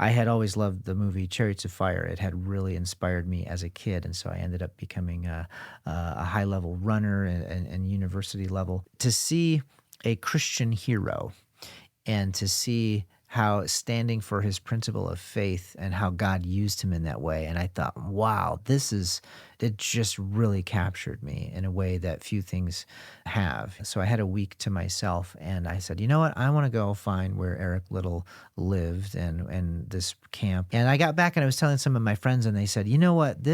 I had always loved the movie Chariots of Fire. It had really inspired me as a kid, and so I ended up becoming a high-level runner and university level. To see a Christian hero and to see how standing for his principle of faith and how God used him in that way. And I thought, wow, it just really captured me in a way that few things have. So I had a week to myself and I said, you know what? I want to go find where Eric Liddell lived and this camp. And I got back and I was telling some of my friends and they said, you know what?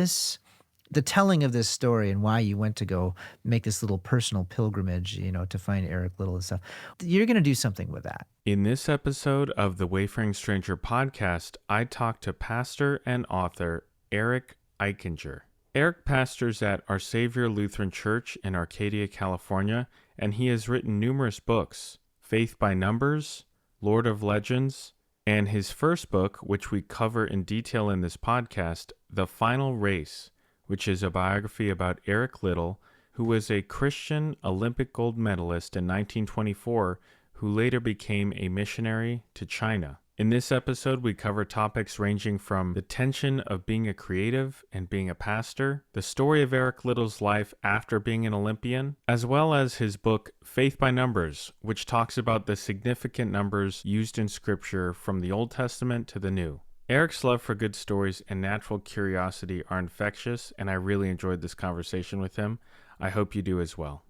The telling of this story and why you went to go make this little personal pilgrimage, to find Eric Liddell and stuff, you're going to do something with that. In this episode of the Wayfaring Stranger podcast, I talked to pastor and author Eric Eichinger. Eric pastors at Our Savior Lutheran Church in Arcadia, California, and he has written numerous books, Faith by Numbers, Lord of Legends, and his first book, which we cover in detail in this podcast, The Final Race, which is a biography about Eric Liddell, who was a Christian Olympic gold medalist in 1924, who later became a missionary to China. In this episode, we cover topics ranging from the tension of being a creative and being a pastor, the story of Eric Liddell's life after being an Olympian, as well as his book, Faith by Numbers, which talks about the significant numbers used in Scripture from the Old Testament to the New. Eric's love for good stories and natural curiosity are infectious, and I really enjoyed this conversation with him. I hope you do as well.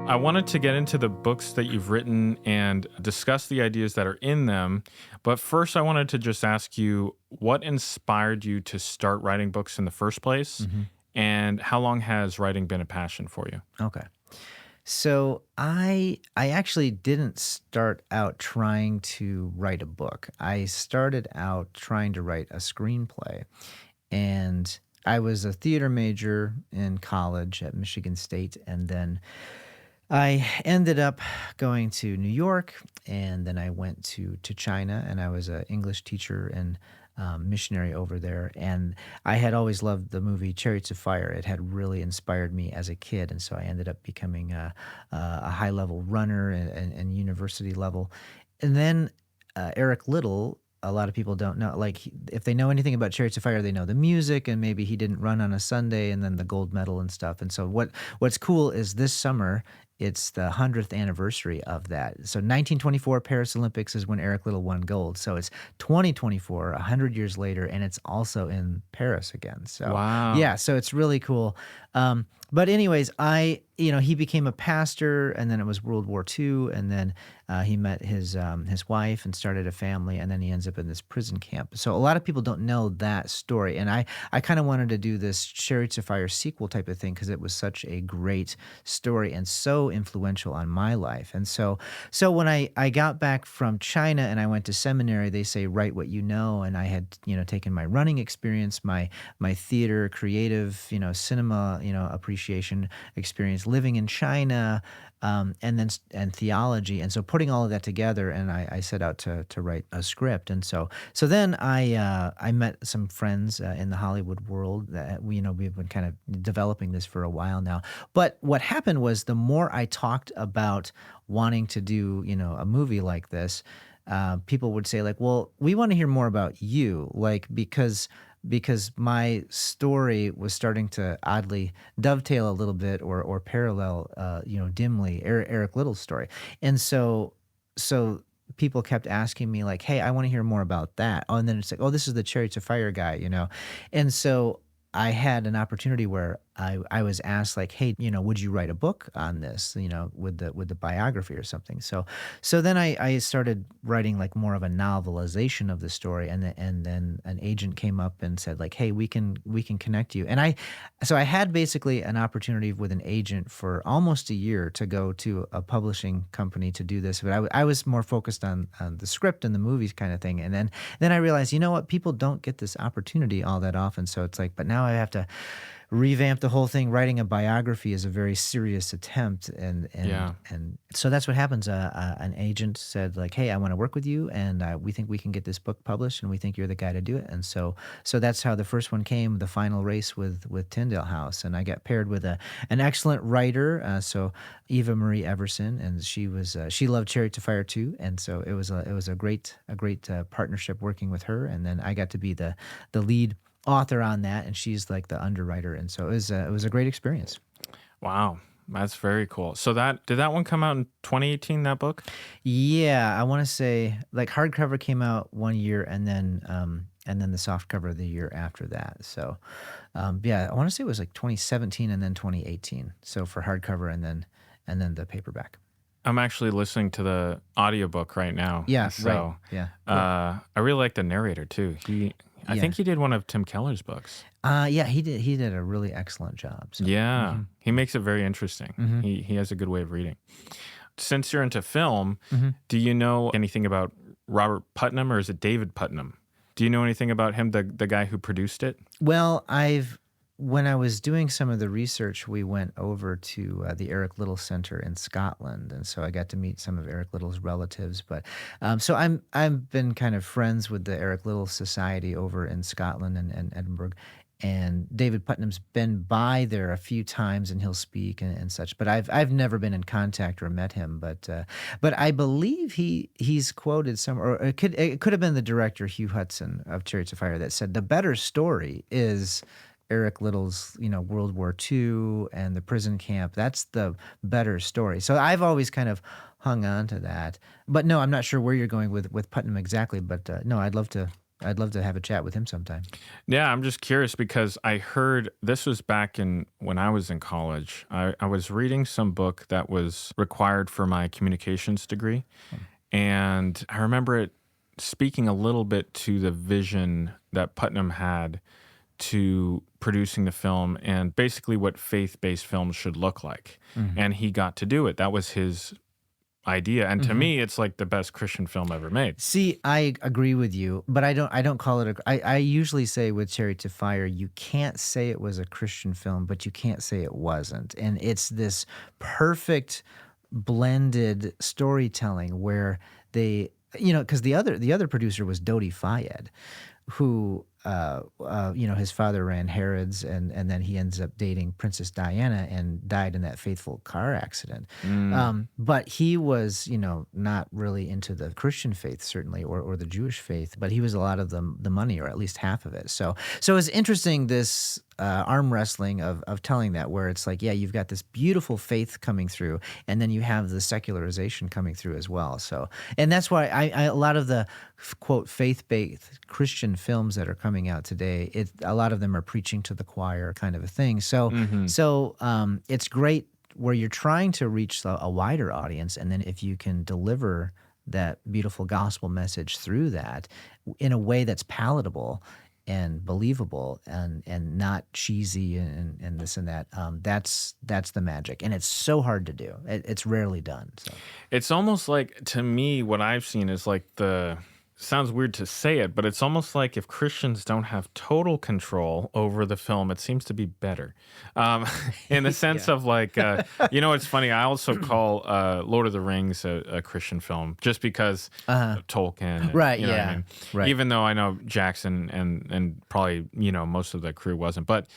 I wanted to get into the books that you've written and discuss the ideas that are in them. But first, I wanted to just ask you what inspired you to start writing books in the first place, and how long has writing been a passion for you? Okay. So I actually didn't start out trying to write a book. I started out trying to write a screenplay. And I was a theater major in college at Michigan State, and then I ended up going to New York, and then I went to China, and I was an English teacher and missionary over there. And I had always loved the movie Chariots of Fire. It had really inspired me as a kid, and so I ended up becoming a high-level runner and university level. And then Eric Liddell. A lot of people don't know, if they know anything about Chariots of Fire, they know the music and maybe he didn't run on a Sunday and then the gold medal and stuff. And so what's cool is this summer, it's the 100th anniversary of that. So 1924 Paris Olympics is when Eric Liddell won gold. So it's 2024, 100 years later, and it's also in Paris again. So Wow. yeah, so it's really cool. But anyways, he became a pastor, and then it was World War II, and then he met his wife and started a family, and then he ends up in this prison camp. So a lot of people don't know that story, and I kind of wanted to do this Chariots of Fire sequel type of thing because it was such a great story and so influential on my life. And so when I got back from China and I went to seminary, they say write what you know, and I had taken my running experience, my theater, creative, cinema, appreciation experience, living in China, and theology. And so putting all of that together, and I set out to write a script. And so then I met some friends in the Hollywood world that we've been kind of developing this for a while now. But what happened was the more I talked about wanting to do, a movie like this, people would say well, we want to hear more about you, because my story was starting to oddly dovetail a little bit or parallel, dimly Eric Liddell's story. And so people kept asking me hey, I want to hear more about that. Oh, and then it's oh, this is the Chariots of Fire guy, And so I had an opportunity where I was asked hey, would you write a book on this, with the biography or something. So then I started writing more of a novelization of the story, and then an agent came up and said hey, we can connect you. And I had basically an opportunity with an agent for almost a year to go to a publishing company to do this, but I was more focused on the script and the movies kind of thing. And then I realized, people don't get this opportunity all that often. So it's but now I have to revamp the whole thing. Writing a biography is a very serious attempt, Yeah. and so that's what happens. An agent said like, "Hey, I want to work with you, and we think we can get this book published, and we think you're the guy to do it." And so that's how the first one came, the final race with Tyndale House, and I got paired with an excellent writer, so Eva Marie Everson, and she loved Chariots of Fire too, and so it was a great partnership working with her, and then I got to be the lead author on that, and she's like the underwriter, and so it was a great experience. Wow. That's very cool. So did that one come out in 2018, that book? Yeah, I want to say like hardcover came out one year, and then the softcover the year after that. So yeah, I want to say it was like 2017 and then 2018. So for hardcover and then the paperback. I'm actually listening to the audiobook right now. Yeah, So, right. Yeah. Cool. I really like the narrator too. I Yeah. think he did one of Tim Keller's books. Yeah, he did a really excellent job. So. Yeah. He makes it very interesting. Mhm. He has a good way of reading. Since you're into film, Mhm. do you know anything about Robert Putnam, or is it David Putnam? Do you know anything about him, the guy who produced it? Well, when I was doing some of the research, we went over to the Eric Liddell Center in Scotland, and so I got to meet some of Eric Liddell's relatives. But so I've been kind of friends with the Eric Liddell Society over in Scotland and Edinburgh. And David Putnam's been by there a few times, and he'll speak and such. But I've never been in contact or met him. But I believe he's quoted or it could have been the director Hugh Hudson of Chariots of Fire that said the better story is Eric Liddell's, World War II and the prison camp. That's the better story. So I've always kind of hung on to that. But no, I'm not sure where you're going with Putnam exactly. But no, I'd love to have a chat with him sometime. Yeah, I'm just curious because I heard this was back when I was in college. I was reading some book that was required for my communications degree. And I remember it speaking a little bit to the vision that Putnam had to producing the film and basically what faith-based films should look like. And he got to do it. That was his idea. And to me, it's like the best Christian film ever made. See, I agree with you, but I don't call it I usually say with Chariots of Fire, you can't say it was a Christian film, but you can't say it wasn't. And it's this perfect blended storytelling where they, because the other producer was Dodi Fayed, who his father ran Harrods, and then he ends up dating Princess Diana and died in that fateful car accident. But he was, not really into the Christian faith, certainly, or the Jewish faith, but he was a lot of the money, or at least half of it. So it's interesting, this arm wrestling of telling that, where it's like, yeah, you've got this beautiful faith coming through, and then you have the secularization coming through as well. So, and that's why a lot of the quote faith-based Christian films that are coming out today, a lot of them are preaching to the choir kind of a thing. So, it's great where you're trying to reach a wider audience, and then if you can deliver that beautiful gospel message through that in a way that's palatable and believable and not cheesy and this and that, that's the magic, and it's so hard to do. It's rarely done. So It's almost like, to me, what I've seen is like sounds weird to say it, but it's almost like if Christians don't have total control over the film, it seems to be better. In the sense of like, it's funny. I also call Lord of the Rings a Christian film just because of Tolkien. And, Right, you know what I yeah, mean? right. Even though I know Jackson and probably, most of the crew wasn't. But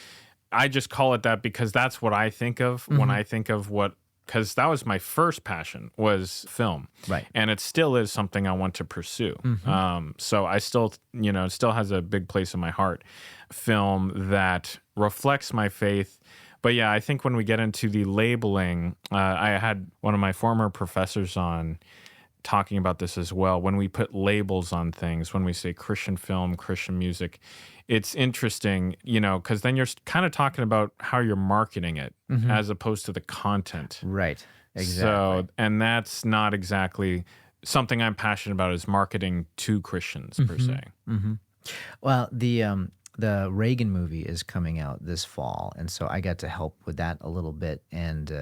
I just call it that because that's what I think of when I think of because that was my first passion, was film. Right. And it still is something I want to pursue. So I still, it still has a big place in my heart, film that reflects my faith. But yeah, I think when we get into the labeling, I had one of my former professors on talking about this as well. When we put labels on things, when we say Christian film, Christian music, it's interesting, because then you're kind of talking about how you're marketing it as opposed to the content. Right. Exactly. So, and that's not exactly something I'm passionate about, is marketing to Christians per se. Well, the Reagan movie is coming out this fall, and so I got to help with that a little bit, and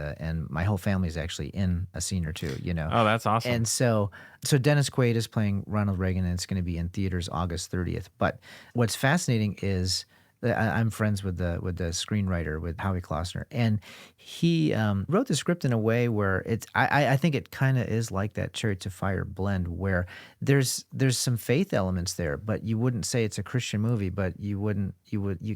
my whole family is actually in a scene or two, Oh, that's awesome. And so Dennis Quaid is playing Ronald Reagan, and it's going to be in theaters August 30th. But what's fascinating is I'm friends with the screenwriter, with Howie Klossner, and he wrote the script in a way where it's. I think it kind of is like that Chariots of Fire blend, where there's some faith elements there, but you wouldn't say it's a Christian movie, but you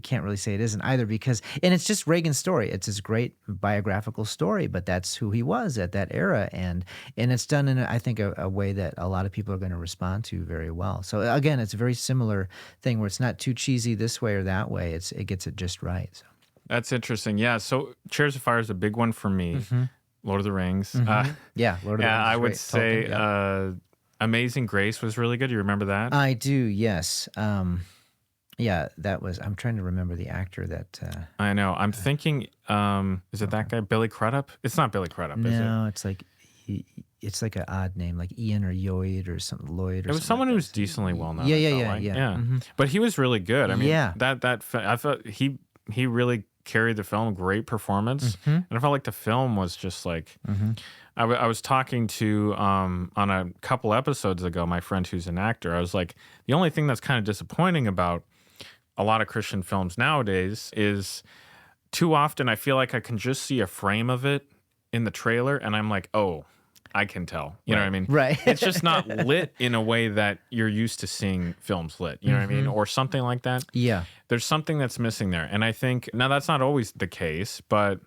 can't really say it isn't either, because and it's just Reagan's story. It's his great biographical story, but that's who he was at that era, and it's done in I think a way that a lot of people are going to respond to very well. So again, it's a very similar thing where it's not too cheesy this way or that way. It gets it just right. So. That's interesting. Yeah. So Chariots of Fire is a big one for me. Lord of the Rings. Yeah, Lord of the Rings. I would great. say Tolkien, Amazing Grace was really good. You remember that? I do. Yes. Yeah, that was. I'm trying to remember the actor that. I know. I'm thinking. Is it that guy, Billy Crudup? It's not Billy Crudup, is it? No, it's like. It's like an odd name, like Ian or Lloyd or something. Lloyd or it was something someone like who was that. decently well known. Yeah, I yeah, felt yeah, like. yeah. But he was really good. I mean, Yeah. I thought he really carried the film. Great performance, and I felt like the film was just like. I was talking to on a couple episodes ago, my friend who's an actor. I was like, the only thing that's kind of disappointing about a lot of Christian films nowadays is too often I feel like I can just see a frame of it in the trailer, and I'm like, oh. I can tell. You know what I mean? Right. It's just not lit in a way that you're used to seeing films lit. You know what I mean? Or something like that. Yeah. There's something that's missing there. And I think, now that's not always the case, but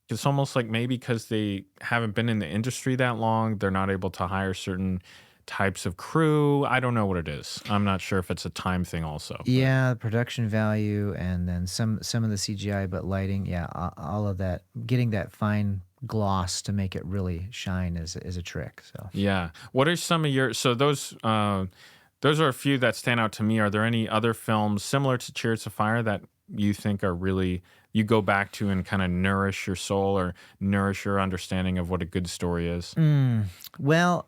it's almost like maybe because they haven't been in the industry that long, they're not able to hire certain types of crew. I don't know what it is. I'm not sure if it's a time thing also. Yeah, production value, and then some of the CGI, but lighting. Yeah, all of that. Getting that fine gloss to make it really shine is a trick. So Yeah. What are some of your, so those are a few that stand out to me. Are there any other films similar to Chariots of Fire that you think are really, you go back to and kind of nourish your soul or nourish your understanding of what a good story is? Well,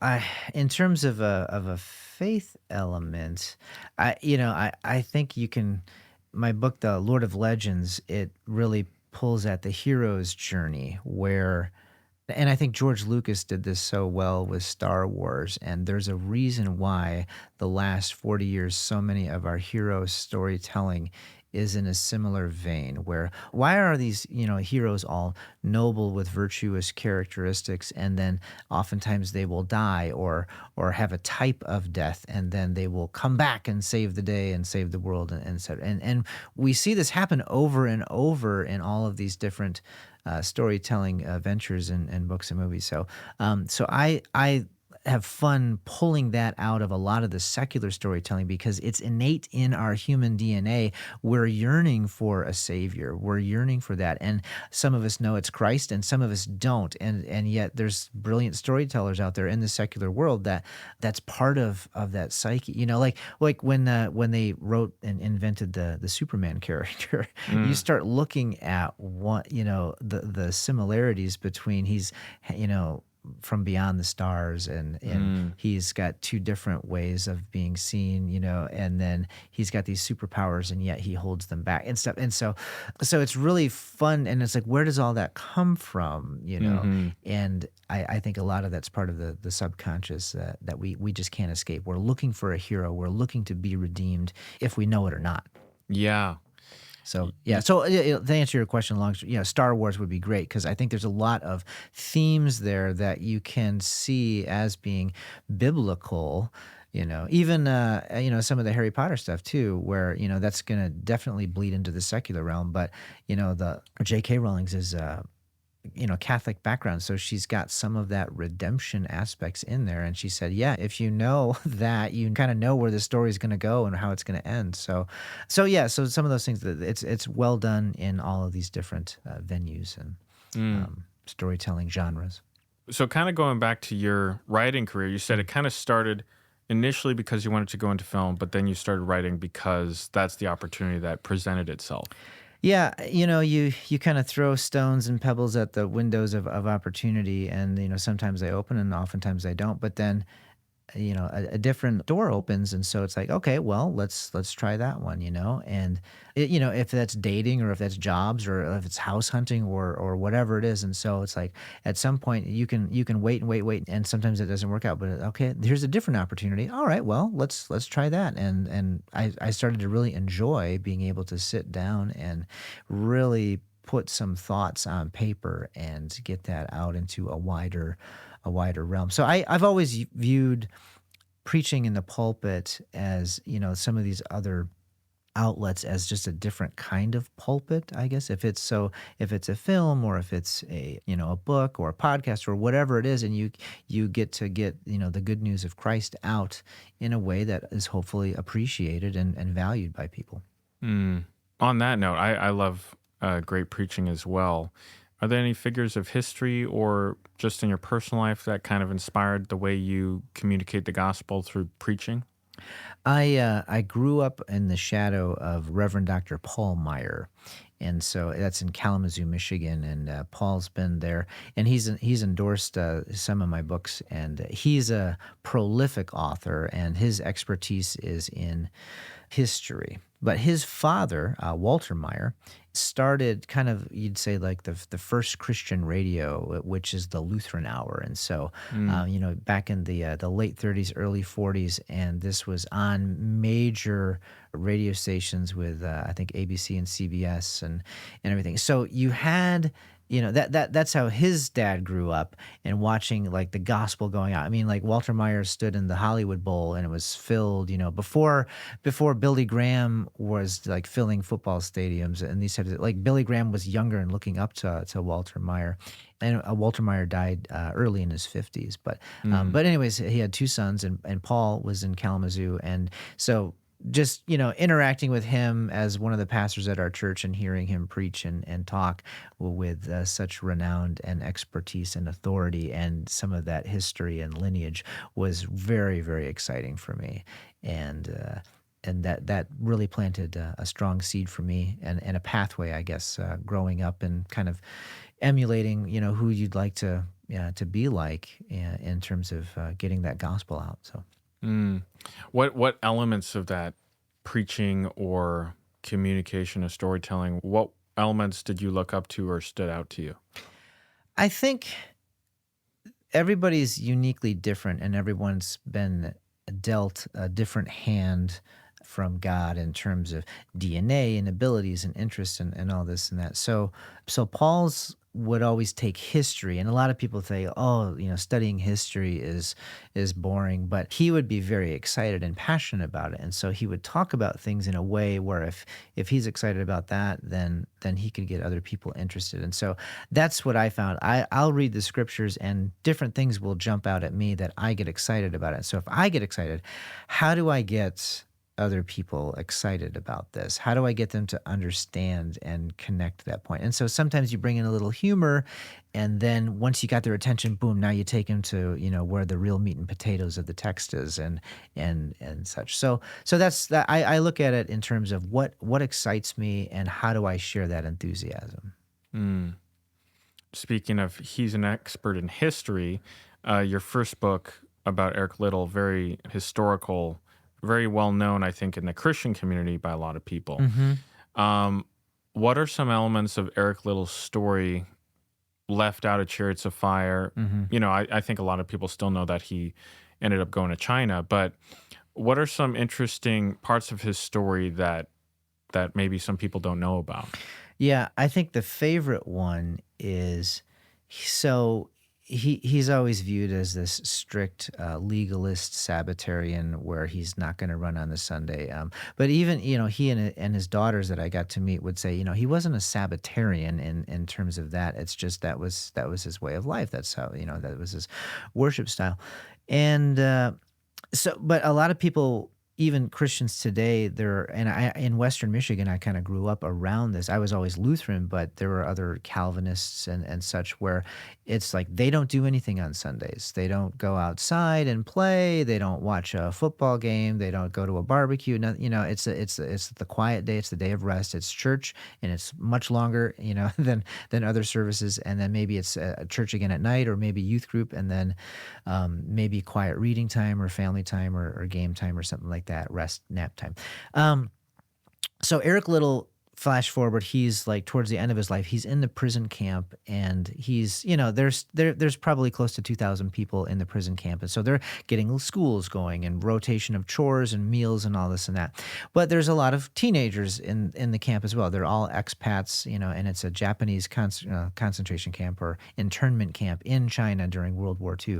in terms of a faith element, I think you can. My book, The Lord of Legends, it really pulls at the hero's journey where, and I think George Lucas did this so well with Star Wars, and there's a reason why the last 40 years, so many of our hero storytelling is in a similar vein, where why are these heroes all noble with virtuous characteristics, and then oftentimes they will die or have a type of death, and then they will come back and save the day and save the world, and we see this happen over and over in all of these different storytelling ventures and books and movies. So I have fun pulling that out of a lot of the secular storytelling because it's innate in our human DNA. We're yearning for a savior. We're yearning for that. And some of us know it's Christ and some of us don't. And yet there's brilliant storytellers out there in the secular world that's part of that psyche. Like when they wrote and invented the Superman character, you start looking at what, the similarities between he's from beyond the stars, and he's got two different ways of being seen, and then he's got these superpowers, and yet he holds them back and stuff. And so it's really fun, and it's like, where does all that come from, And I think a lot of that's part of the subconscious that we just can't escape. We're looking for a hero. We're looking to be redeemed, if we know it or not. Yeah. So, yeah. So to answer your question, Star Wars would be great because I think there's a lot of themes there that you can see as being biblical, even, some of the Harry Potter stuff too, where, that's going to definitely bleed into the secular realm. But, the J.K. Rowling's is, Catholic background. So she's got some of that redemption aspects in there. And she said, yeah, if you know that, you kind of know where the story is going to go and how it's going to end. So some of those things, it's well done in all of these different venues and storytelling genres. So kind of going back to your writing career, you said it kind of started initially because you wanted to go into film, but then you started writing because that's the opportunity that presented itself. Yeah, you kind of throw stones and pebbles at the windows of opportunity, and sometimes they open and oftentimes they don't. But then a different door opens, and so it's like, okay, well, let's try that one, and if that's dating or if that's jobs or if it's house hunting or whatever it is, and so it's like at some point you can wait and wait, and sometimes it doesn't work out, but okay, here's a different opportunity. All right, well, let's try that, and I started to really enjoy being able to sit down and really put some thoughts on paper and get that out into a wider realm. So I've always viewed preaching in the pulpit as, some of these other outlets as just a different kind of pulpit, I guess. If it's a film or if it's a book or a podcast or whatever it is, and you get to get, the good news of Christ out in a way that is hopefully appreciated and valued by people. Mm. On that note, I love great preaching as well. Are there any figures of history or just in your personal life that kind of inspired the way you communicate the gospel through preaching? I grew up in the shadow of Reverend Dr. Paul Meyer, and so that's in Kalamazoo, Michigan. And Paul's been there, and he's endorsed some of my books, and he's a prolific author, and his expertise is in history. But his father, Walter Meyer, started kind of, you'd say, like the first Christian radio, which is the Lutheran Hour. And so, Mm. back in the late 30s, early 40s, and this was on major radio stations with, I think, ABC and CBS and everything. So you had, that's how his dad grew up and watching like the gospel going out. I mean, like Walter Myers stood in the Hollywood Bowl and it was filled, before Billy Graham was like filling football stadiums, and these types of, like, Billy Graham was younger and looking up to Walter Meyer, and Walter Meyer died early in his 50s. Mm. But anyways, he had two sons, and Paul was in Kalamazoo, and so just interacting with him as one of the pastors at our church and hearing him preach and talk with such renowned and expertise and authority and some of that history and lineage was very, very exciting for me, and that really planted a strong seed for me and a pathway, I guess, growing up and kind of emulating who you'd like to be like, in terms of getting that gospel out. So. Mm. What elements of that preaching or communication or storytelling, what elements did you look up to or stood out to you? I think everybody's uniquely different, and everyone's been dealt a different hand from God in terms of DNA and abilities and interests and all this and that. So Paul's would always take history, and a lot of people say, oh, studying history is boring, but he would be very excited and passionate about it, and so he would talk about things in a way where if he's excited about that, then he could get other people interested. And so that's what I found. I'll read the scriptures and different things will jump out at me that I get excited about it. So if I get excited, how do I get other people excited about this? How do I get them to understand and connect to that point? And so sometimes you bring in a little humor, and then once you got their attention, boom, now you take them to, where the real meat and potatoes of the text is and such. So that's that. I look at it in terms of what excites me and how do I share that enthusiasm. Mm. Speaking of, he's an expert in history. Your first book about Eric Liddell, very historical, very well known, I think, in the Christian community by a lot of people. Mm-hmm. Um, what are some elements of Eric Liddell's story left out of Chariots of Fire? Mm-hmm. I think a lot of people still know that he ended up going to China, but what are some interesting parts of his story that maybe some people don't know about? Yeah, I think the favorite one is, so he's always viewed as this strict legalist Sabbatarian where he's not going to run on the Sunday. But even he and his daughters that I got to meet would say he wasn't a Sabbatarian in terms of that. It's just that was his way of life. That's how that was his worship style. And but a lot of people even Christians today, in Western Michigan, I kind of grew up around this. I was always Lutheran, but there were other Calvinists and such where it's like they don't do anything on Sundays. They don't go outside and play. They don't watch a football game. They don't go to a barbecue. No, it's the quiet day. It's the day of rest. It's church, and it's much longer, than other services. And then maybe it's a church again at night, or maybe youth group, and then maybe quiet reading time or family time or game time or something like that, rest, nap time. So Eric Liddell, flash forward, he's like towards the end of his life, he's in the prison camp, and he's, there's probably close to 2,000 people in the prison camp. And so they're getting schools going and rotation of chores and meals and all this and that. But there's a lot of teenagers in the camp as well. They're all expats, and it's a Japanese concentration camp or internment camp in China during World War II.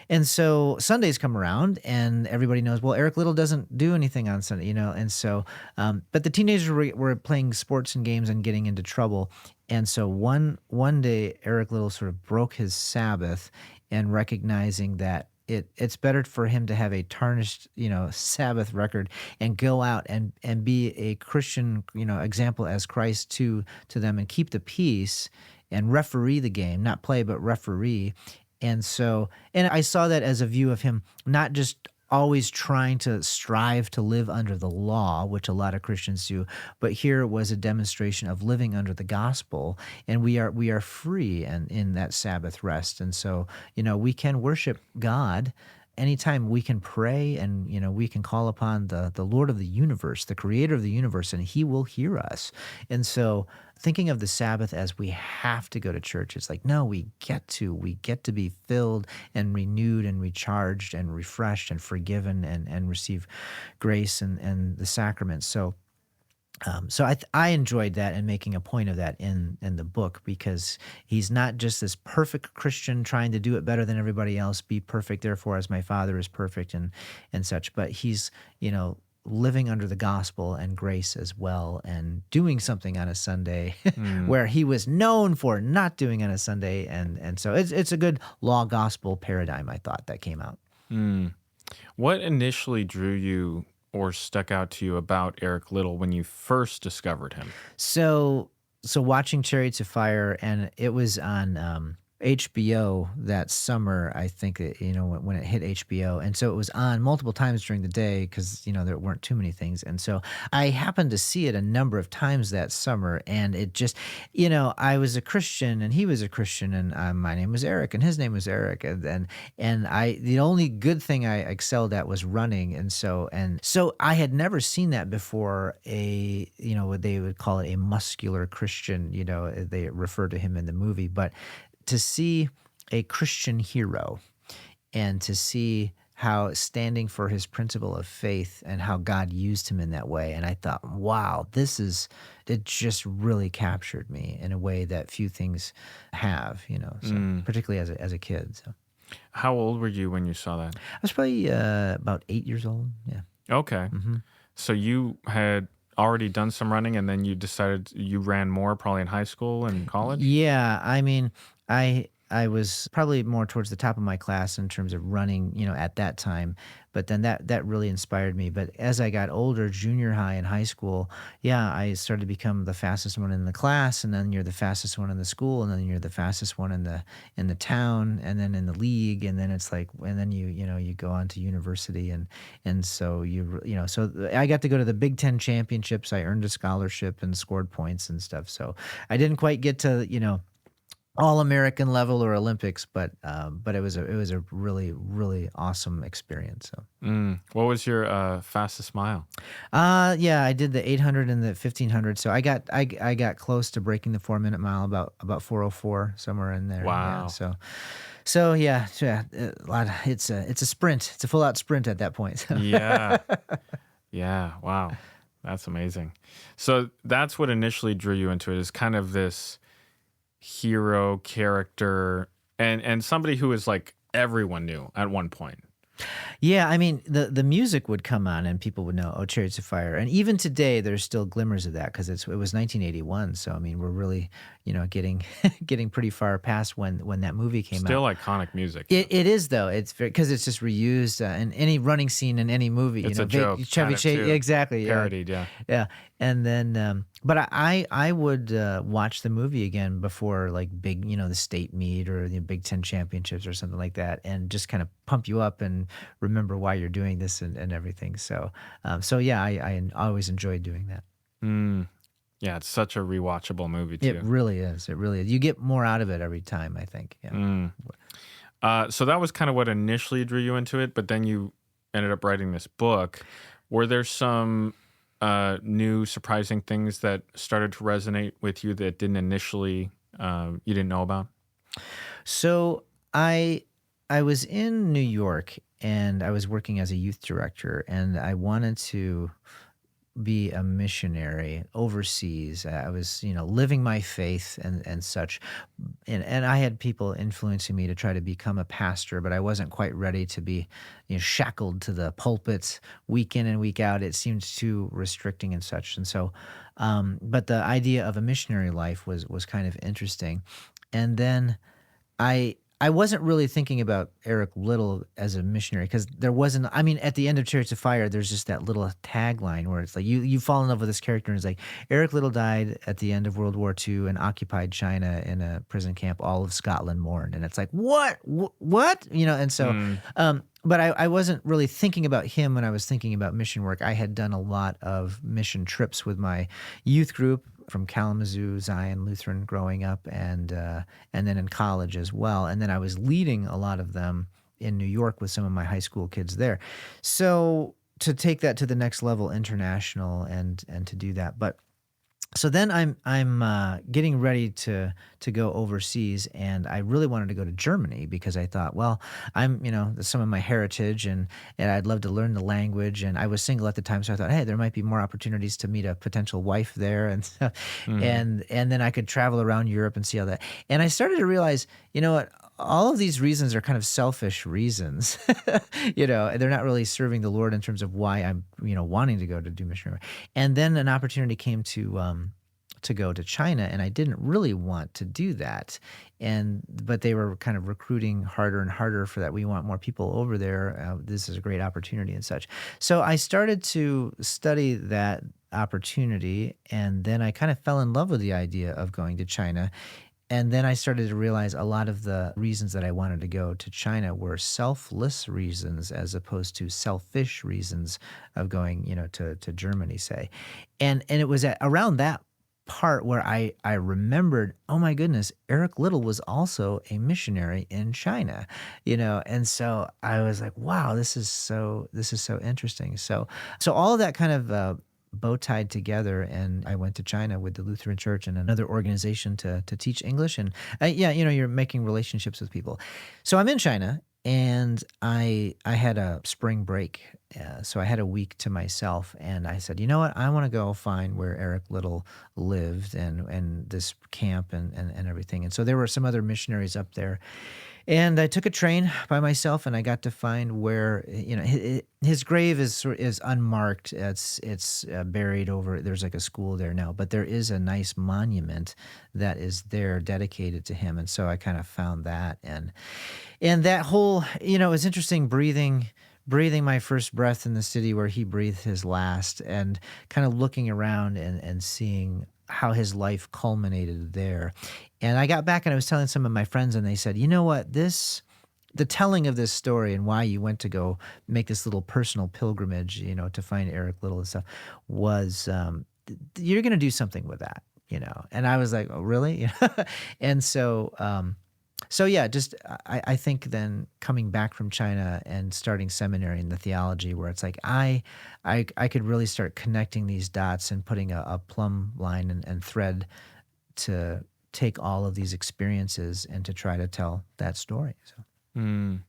And so Sundays come around, and everybody knows, well, Eric Liddell doesn't do anything on Sunday, and so, but the teenagers were playing sports and games and getting into trouble. And so one day, Eric Liddell sort of broke his Sabbath, and recognizing that it's better for him to have a tarnished, Sabbath record and go out and be a Christian, example as Christ to them, and keep the peace and referee the game, not play, but referee. And I saw that as a view of him not just always trying to strive to live under the law, which a lot of Christians do, but here was a demonstration of living under the gospel, and we are free and in that Sabbath rest. And so, we can worship God anytime. We can pray, and we can call upon the Lord of the universe, the creator of the universe, and he will hear us. And so thinking of the Sabbath as we have to go to church, it's like, no, we get to be filled and renewed and recharged and refreshed and forgiven and receive grace and the sacraments. So I enjoyed that, and making a point of that in the book, because he's not just this perfect Christian trying to do it better than everybody else, be perfect, therefore as my Father is perfect and such, but he's, living under the gospel and grace as well, and doing something on a Sunday where he was known for not doing on a Sunday. And so it's a good law gospel paradigm, I thought, that came out. What initially drew you or stuck out to you about Eric Liddell when you first discovered him? So watching Chariots of Fire, and it was on HBO that summer, I think, when it hit HBO. And so it was on multiple times during the day because, there weren't too many things. And so I happened to see it a number of times that summer. And it just, I was a Christian and he was a Christian, and my name was Eric and his name was Eric. And the only good thing I excelled at was running. And so I had never seen that before, they would call it a muscular Christian, they refer to him in the movie, but to see a Christian hero, and to see how standing for his principle of faith and how God used him in that way. And I thought, wow, it just really captured me in a way that few things have, particularly as a kid. So, how old were you when you saw that? I was probably about 8 years old. Yeah. Okay. Mm-hmm. So you had already done some running, and then you decided you ran more probably in high school and college? Yeah. I mean, I was probably more towards the top of my class in terms of running, at that time. But then that really inspired me. But as I got older, junior high and high school, I started to become the fastest one in the class, and then you're the fastest one in the school, and then you're the fastest one in the town, and then in the league, and then it's like, and then you go on to university, and so so I got to go to the Big Ten championships. I earned a scholarship and scored points and stuff. So I didn't quite get to All-American level or Olympics, but it was a really, really awesome experience. So, what was your fastest mile? I did the 800 and the 1500. So I got close to breaking the 4-minute mile, about 4:04, somewhere in there. Wow. Yeah, so it's a sprint. It's a full out sprint at that point. So. Yeah. Wow, that's amazing. So that's what initially drew you into it, is kind of this hero character, and somebody who is like everyone knew at one point. Yeah, I mean, the music would come on and people would know, oh, Chariots of Fire. And even today, there's still glimmers of that because it was 1981. So I mean, we're really, getting getting pretty far past when that movie came Still out. iconic music. Yeah. It is though. It's because it's just reused in any running scene in any movie. It's a joke, Chevy kind of Chase, too. exactly. Yeah, Parodied, yeah. yeah. And then, but I would watch the movie again before like big, the state meet or the Big Ten championships or something like that, and just kind of pump you up and remember why you're doing this and everything. So, so yeah, I always enjoyed doing that. Mm. Yeah, it's such a rewatchable movie It too. really is. It really is. You get more out of it every time, I think. Yeah. Mm. So that was kind of what initially drew you into it, but then you ended up writing this book. Were there some new surprising things that started to resonate with you that didn't initially you didn't know about? So I was in New York and I was working as a youth director, and I wanted to be a missionary overseas. I was, living my faith and such. And I had people influencing me to try to become a pastor, but I wasn't quite ready to be, shackled to the pulpit week in and week out. It seemed too restricting and such. And so, but the idea of a missionary life was kind of interesting. And then I wasn't really thinking about Eric Liddell as a missionary because there wasn't. I mean, at the end of Chariots of Fire, there's just that little tagline where it's like you fall in love with this character, and it's like Eric Liddell died at the end of World War II and occupied China in a prison camp. All of Scotland mourned, and it's like what. And so. Mm. But I wasn't really thinking about him when I was thinking about mission work. I had done a lot of mission trips with my youth group from Kalamazoo, Zion Lutheran growing up, and then in college as well. And then I was leading a lot of them in New York with some of my high school kids there. So to take that to the next level, international, and to do that, but. So then I'm getting ready to go overseas, and I really wanted to go to Germany because I thought, well, I'm some of my heritage, and I'd love to learn the language, and I was single at the time, so I thought, hey, there might be more opportunities to meet a potential wife there, and stuff. Mm. And then I could travel around Europe and see all that. And I started to realize, what. All of these reasons are kind of selfish reasons, they're not really serving the Lord in terms of why I'm, wanting to go to do missionary. And then an opportunity came to go to China, and I didn't really want to do that. But they were kind of recruiting harder and harder for that. We want more people over there. This is a great opportunity and such. So I started to study that opportunity, and then I kind of fell in love with the idea of going to China. And then I started to realize a lot of the reasons that I wanted to go to China were selfless reasons as opposed to selfish reasons of going, to Germany, say. And it was around that part where I remembered, oh my goodness, Eric Liddell was also a missionary in China, and so I was like, wow, this is so interesting. So all of that kind of bow tied together, and I went to China with the Lutheran Church and another organization to teach English, and you're making relationships with people. So I'm in China, and I had a spring break, so I had a week to myself, and I said, you know what, I want to go find where Eric Liddell lived and this camp and everything. And so there were some other missionaries up there. And I took a train by myself, and I got to find where his grave is unmarked. It's buried over. There's like a school there now, but there is a nice monument that is there dedicated to him. And so I kind of found that, and that whole it was interesting breathing my first breath in the city where he breathed his last, and kind of looking around and seeing how his life culminated there. And I got back and I was telling some of my friends, and they said, you know what, the telling of this story and why you went to go make this little personal pilgrimage, to find Eric Liddell and stuff was, you're going to do something with that, And I was like, oh, really? And so yeah, just I think then coming back from China and starting seminary in the theology, where it's like I could really start connecting these dots and putting a plumb line and thread to take all of these experiences and to try to tell that story. So. Mm.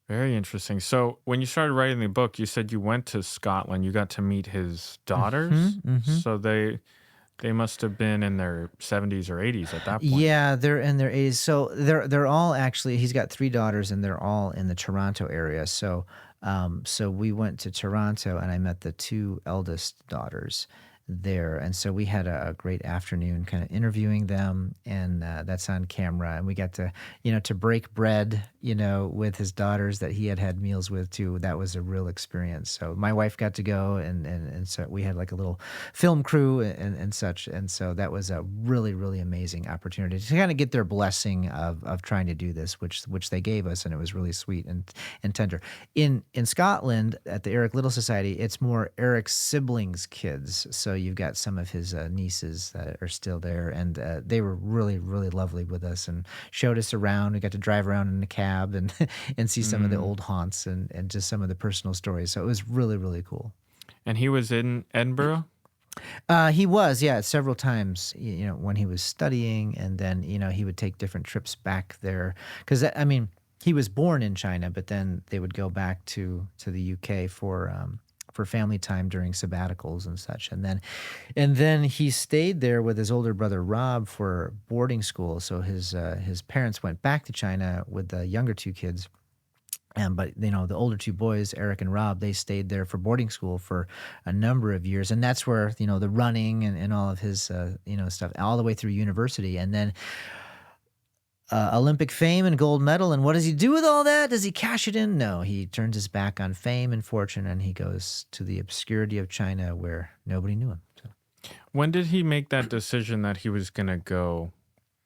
Very interesting. So when you started writing the book, you said you went to Scotland. You got to meet his daughters. Mm-hmm. So They must have been in their 70s or 80s at that point. Yeah, they're in their 80s. So they're all actually. He's got three daughters, and they're all in the Toronto area. So we went to Toronto, and I met the two eldest daughters there, and so we had a great afternoon, kind of interviewing them, and that's on camera. And we got to, to break bread, with his daughters that he had had meals with too. That was a real experience. So my wife got to go, and so we had like a little film crew and such, and so that was a really really amazing opportunity to kind of get their blessing of trying to do this, which they gave us, and it was really sweet and tender. In Scotland at the Eric Liddell Society, it's more Eric's siblings' kids. So you've got some of his nieces that are still there, and they were really really lovely with us and showed us around. We got to drive around in a cab and and see some of the old haunts and just some of the personal stories. So it was really really cool. And he was in Edinburgh? He was, yeah, several times, when he was studying, and then, he would take different trips back there. Because, I mean, he was born in China, but then they would go back to the UK for family time during sabbaticals and such. And then he stayed there with his older brother Rob for boarding school. So his parents went back to China with the younger two kids. But the older two boys, Eric and Rob, they stayed there for boarding school for a number of years, and that's where the running and all of his stuff all the way through university, and then Olympic fame and gold medal. And what does he do with all that? Does he cash it in? No, he turns his back on fame and fortune, and he goes to the obscurity of China where nobody knew him. So. When did he make that decision that he was going to go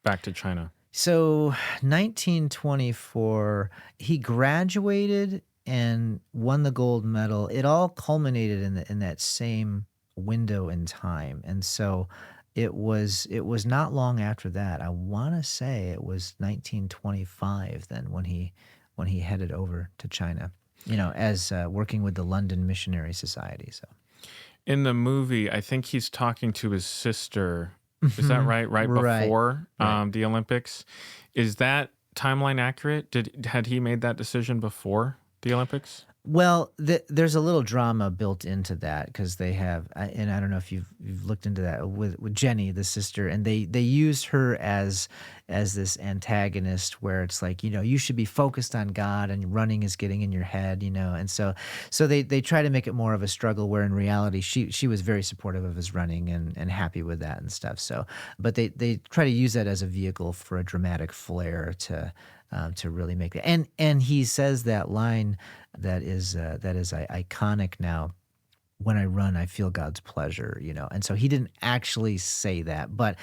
back to China? So 1924, he graduated and won the gold medal. It all culminated in that same window in time. And so it was not long after that. I want to say it was 1925 then when he headed over to China, as working with the London Missionary Society. So in the movie, I think he's talking to his sister. Is that right? Right before the Olympics. Is that timeline accurate? Had he made that decision before the Olympics? Well, there's a little drama built into that because they have, and I don't know if you've looked into that with Jenny, the sister, and they use her as this antagonist where it's like, you should be focused on God and running is getting in your head, and so they try to make it more of a struggle where in reality she was very supportive of his running and happy with that and stuff. So, but they try to use that as a vehicle for a dramatic flair to really make it. And he says that line that is iconic now. When I run, I feel God's pleasure, And so he didn't actually say that, but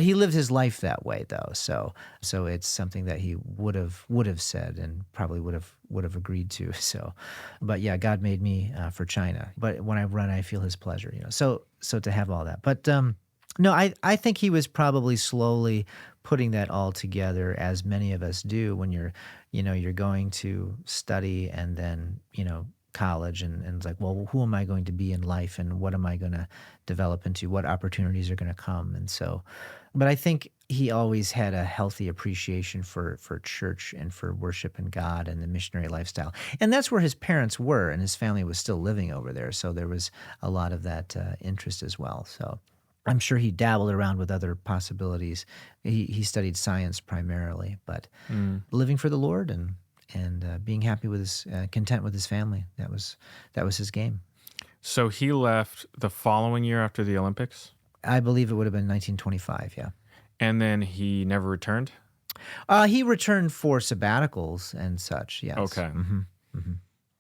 he lived his life that way, though. So it's something that he would have said and probably would have agreed to. So, but yeah, God made me for China. But when I run, I feel His pleasure, So to have all that, but no, I think he was probably slowly putting that all together, as many of us do when you're going to study and then college and it's like, well, who am I going to be in life and what am I going to develop into? What opportunities are going to come? And so, but I think he always had a healthy appreciation for church and for worship and God and the missionary lifestyle. And that's where his parents were, and his family was still living over there. So there was a lot of that interest as well. So I'm sure he dabbled around with other possibilities. He studied science primarily, but living for the Lord and being happy with his, content with his family. That was his game. So he left the following year after the Olympics? I believe it would have been 1925, yeah. And then he never returned? He returned for sabbaticals and such, yes. Okay.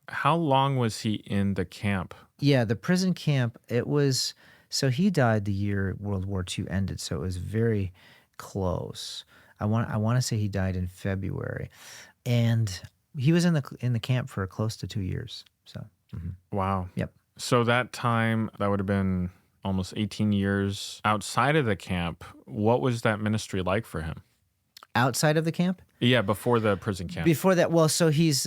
How long was he in the camp? Yeah, the prison camp, it was, so he died the year World War II ended, so it was very close. I want to say he died in February. And he was in the camp for close to 2 years. So, Wow. Yep. So that time, that would have been almost 18 years outside of the camp. What was that ministry like for him? Outside of the camp? Yeah, before the prison camp. Before that, well, so he's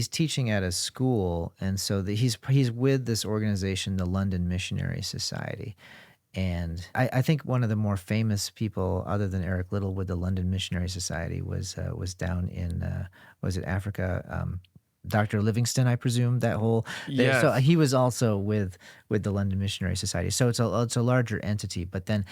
teaching at a school, and so he's with this organization, the London Missionary Society. And I think one of the more famous people, other than Eric Liddell, with the London Missionary Society was down in was it Africa, Dr. Livingston, I presume, that whole so Yes. he was also with the London Missionary Society. So it's a larger entity. But then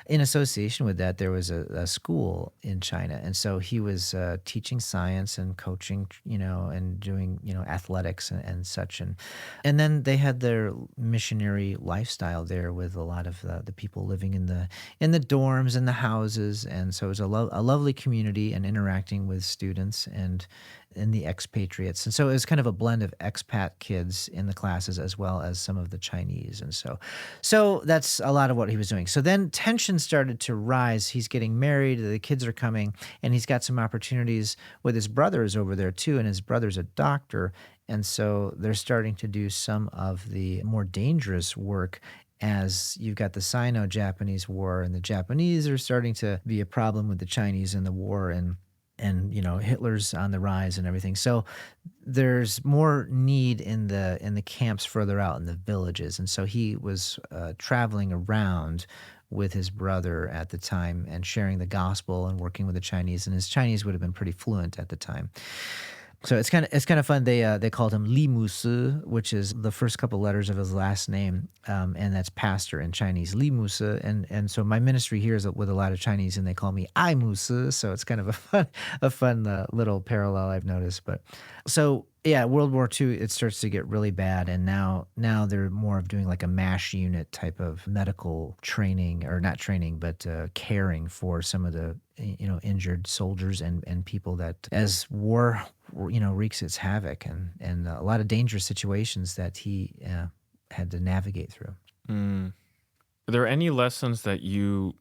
in association with that, there was a school in China. And so he was teaching science and coaching, and doing, athletics and such. And then they had their missionary lifestyle there with a lot of the people living in the dorms and the houses. And so it was a lovely community and interacting with students and the expatriates. And so it was kind of a blend of expat kids in the classes as well as some of the Chinese. And so that's a lot of what he was doing. So then tension started to rise. He's getting married, the kids are coming, and he's got some opportunities with his brothers over there too. And his brother's a doctor. And so they're starting to do some of the more dangerous work as you've got the Sino-Japanese War, and the Japanese are starting to be a problem with the Chinese in the war, and Hitler's on the rise and everything. So there's more need in the camps further out in the villages. And so he was traveling around with his brother at the time and sharing the gospel and working with the Chinese. And his Chinese would have been pretty fluent at the time. So it's kind of fun. They called him Li Musi, which is the first couple letters of his last name, and that's pastor in Chinese, Li Musi. And so my ministry here is with a lot of Chinese, and they call me Ai Musi. So it's kind of a fun little parallel I've noticed. But so yeah, World War II, it starts to get really bad, and now they're more of doing like a MASH unit type of medical training, or not training, but caring for some of the injured soldiers and people that, as war wreaks its havoc, and a lot of dangerous situations that he had to navigate through. Are there any lessons that you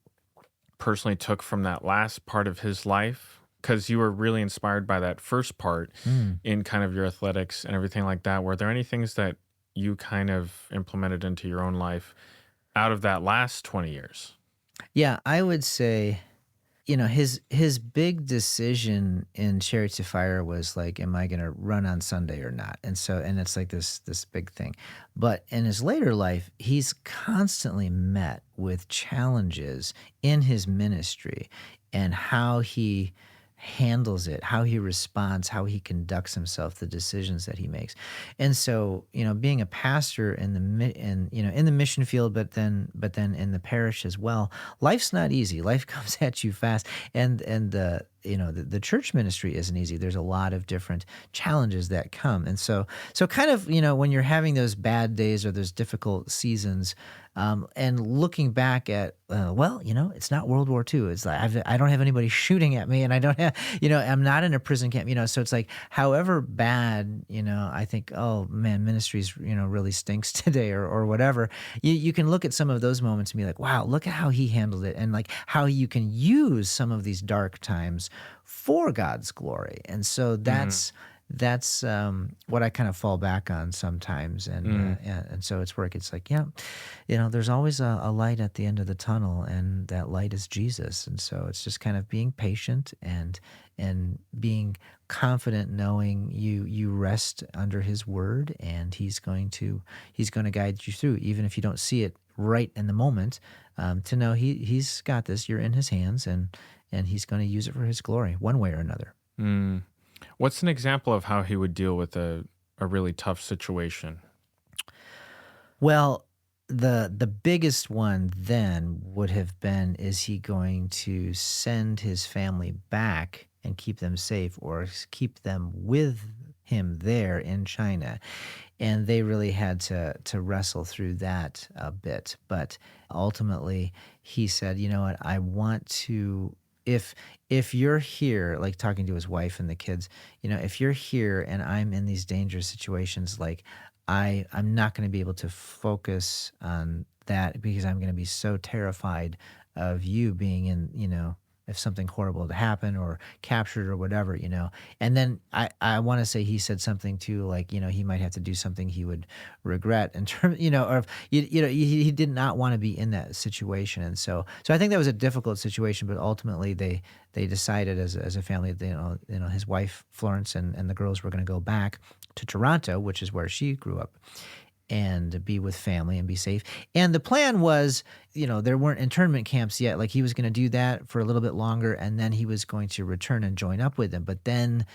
personally took from that last part of his life? Because you were really inspired by that first part in kind of your athletics and everything like that. Were there any things that you kind of implemented into your own life out of that last 20 years? Yeah, I would say, his big decision in Chariots of Fire was like, am I going to run on Sunday or not? And it's like this big thing. But in his later life, he's constantly met with challenges in his ministry, and how he handles it, how he responds, how he conducts himself, the decisions that he makes. And so, being a pastor in the mission field, but then in the parish as well, life's not easy. Life comes at you fast, and the church ministry isn't easy. There's a lot of different challenges that come. And so kind of, when you're having those bad days or those difficult seasons, and looking back at, it's not World War II. It's like, I don't have anybody shooting at me, and I don't have, I'm not in a prison camp, so it's like, however bad, I think, oh man, ministries, really stinks today, or whatever. You can look at some of those moments and be like, wow, look at how he handled it, and like how you can use some of these dark times for God's glory. And so that's what I kind of fall back on sometimes. And so it's work. It's like, there's always a light at the end of the tunnel, and that light is Jesus. And so it's just kind of being patient and being confident, knowing you rest under his word, and he's going to guide you through, even if you don't see it right in the moment, to know he's got this, you're in his hands, and he's going to use it for his glory one way or another. What's an example of how he would deal with a really tough situation? Well, the biggest one then would have been, is he going to send his family back and keep them safe, or keep them with him there in China? And they really had to wrestle through that a bit. But ultimately, he said, you know what, I want to, if you're here, like talking to his wife and the kids, if you're here and I'm in these dangerous situations, like I'm not going to be able to focus on that, because I'm going to be so terrified of you being in, if something horrible to happen or captured or whatever, And then I want to say he said something too, like, he might have to do something he would regret in terms, or if, he did not want to be in that situation. And so I think that was a difficult situation, but ultimately they decided as a family, his wife, Florence, and the girls were going to go back to Toronto, which is where she grew up, and be with family and be safe. And the plan was, there weren't internment camps yet. Like, he was going to do that for a little bit longer, and then he was going to return and join up with them. But then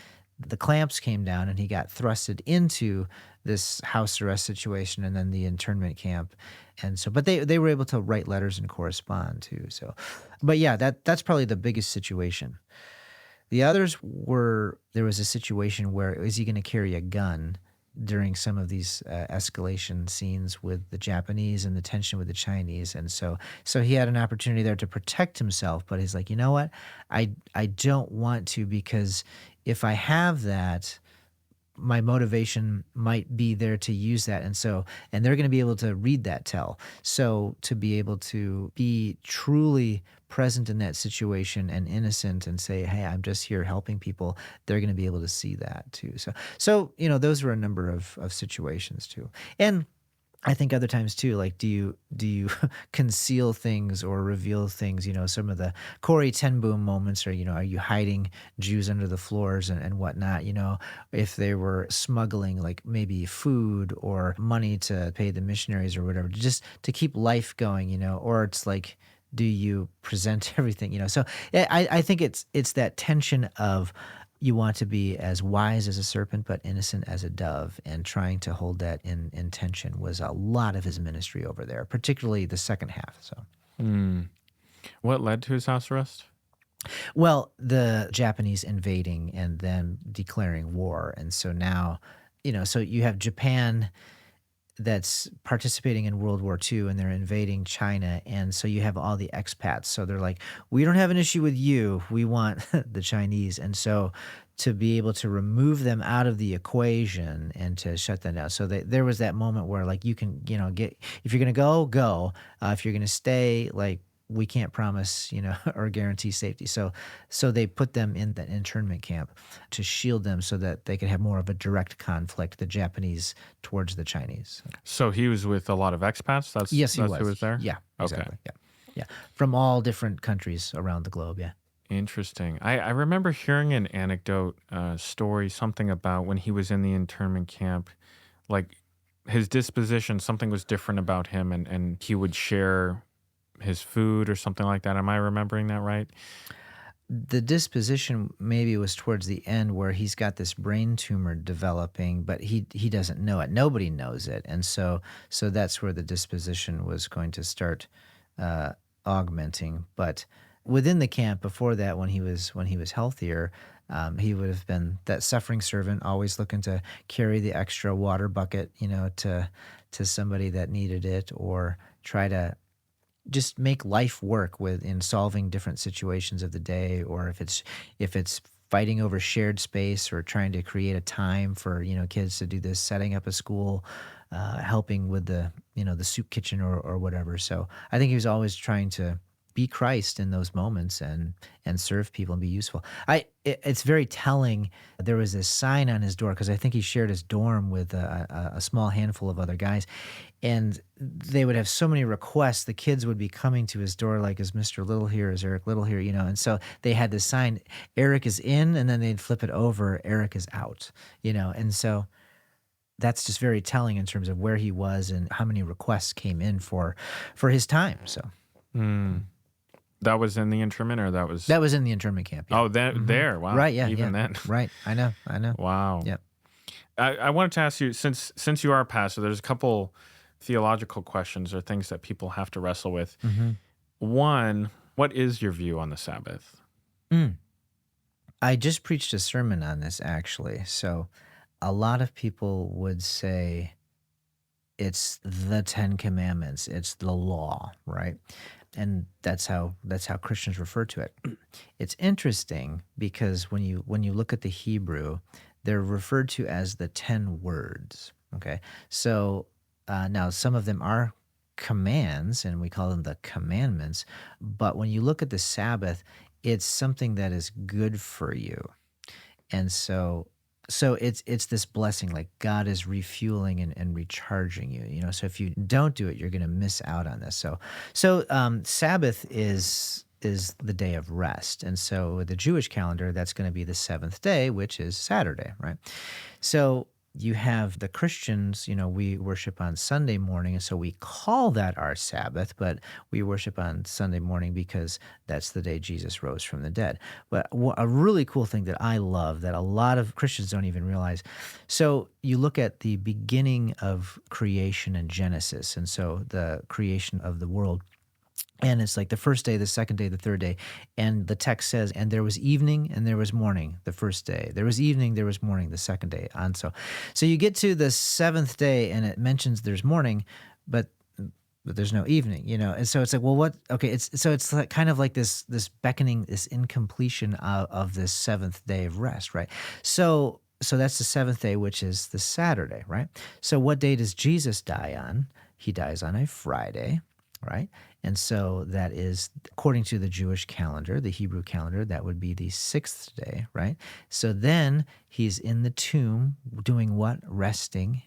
the clamps came down and he got thrusted into this house arrest situation and then the internment camp. And so, but they were able to write letters and correspond too. So, but yeah, that's probably the biggest situation. The others were, there was a situation where is he going to carry a gun during some of these escalation scenes with the Japanese and the tension with the Chinese, and so he had an opportunity there to protect himself. But he's like, you know what, I don't want to, because if I have that, my motivation might be there to use that. And they're going to be able to read that tell. So to be able to be truly present in that situation and innocent and say, hey, I'm just here helping people, they're going to be able to see that too. So, those were a number of situations too. And I think other times too, like, do you conceal things or reveal things? Some of the Corrie ten Boom moments are, are you hiding Jews under the floors and whatnot? If they were smuggling like maybe food or money to pay the missionaries or whatever, just to keep life going, or it's like, do you present everything? So I think it's that tension of, you want to be as wise as a serpent but innocent as a dove, and trying to hold that in tension was a lot of his ministry over there, particularly the second half. So, What led to his house arrest? well, the Japanese invading and then declaring war, and so now, so you have Japan that's participating in World War II and they're invading China. And so you have all the expats. So they're like, we don't have an issue with you. We want the Chinese. And so to be able to remove them out of the equation and to shut them down. So there was that moment where like you can, get, if you're going to go, go. If you're going to stay, like, we can't promise, or guarantee safety. So they put them in the internment camp to shield them so that they could have more of a direct conflict, the Japanese towards the Chinese. So he was with a lot of expats? Yes, he that's was. who was there? Yeah, Okay. exactly. Yeah. From all different countries around the globe, yeah. Interesting. I remember hearing an anecdote, story, something about when he was in the internment camp, like his disposition, something was different about him, and he would share his food or something like that. Am I remembering that right? The disposition maybe was towards the end where he's got this brain tumor developing, but he doesn't know it. Nobody knows it. And so that's where the disposition was going to start augmenting. But within the camp before that, when he was healthier, he would have been that suffering servant, always looking to carry the extra water bucket, to somebody that needed it, or try to just make life work in solving different situations of the day, or if it's fighting over shared space or trying to create a time for kids to do this, setting up a school, helping with the the soup kitchen or whatever. So I think he was always trying to be Christ in those moments and serve people and be useful. It's very telling. There was this sign on his door because I think he shared his dorm with a small handful of other guys, and they would have so many requests. The kids would be coming to his door like, "Is Mr. Little here? Is Eric Little here?" And so they had this sign, "Eric is in," and then they'd flip it over, "Eric is out." And so that's just very telling in terms of where he was and how many requests came in for his time. So. That was in the internment, or that was in the internment camp. Yeah. Oh, there. Wow. Right. Yeah. Even yeah. then. Right. I know. Wow. Yeah. I wanted to ask you, since you are a pastor, there's a couple theological questions or things that people have to wrestle with. Mm-hmm. One, what is your view on the Sabbath? I just preached a sermon on this, actually. So a lot of people would say it's the Ten Commandments. It's the law, right? And that's how Christians refer to it. It's interesting because when you look at the Hebrew, they're referred to as the 10 words. Okay, so now some of them are commands, and we call them the commandments. But when you look at the Sabbath, it's something that is good for you, and so it's this blessing, like God is refueling and recharging you. So if you don't do it, you're going to miss out on this. So Sabbath is the day of rest. And so with the Jewish calendar, that's going to be the seventh day, which is Saturday, right? So you have the Christians, we worship on Sunday morning, and so we call that our Sabbath, but we worship on Sunday morning because that's the day Jesus rose from the dead. But a really cool thing that I love that a lot of Christians don't even realize. So you look at the beginning of creation in Genesis, and so the creation of the world. And it's like the first day, the second day, the third day. And the text says, and there was evening and there was morning the first day. There was evening, there was morning the second day. And so you get to the seventh day and it mentions there's morning, but there's no evening, And so it's like, well, what? Okay, it's like kind of like this beckoning, this incompletion of this seventh day of rest, right? So that's the seventh day, which is the Saturday, right? So what day does Jesus die on? He dies on a Friday, right? And so that is, according to the Jewish calendar, the Hebrew calendar, that would be the sixth day, right? So then he's in the tomb doing what? Resting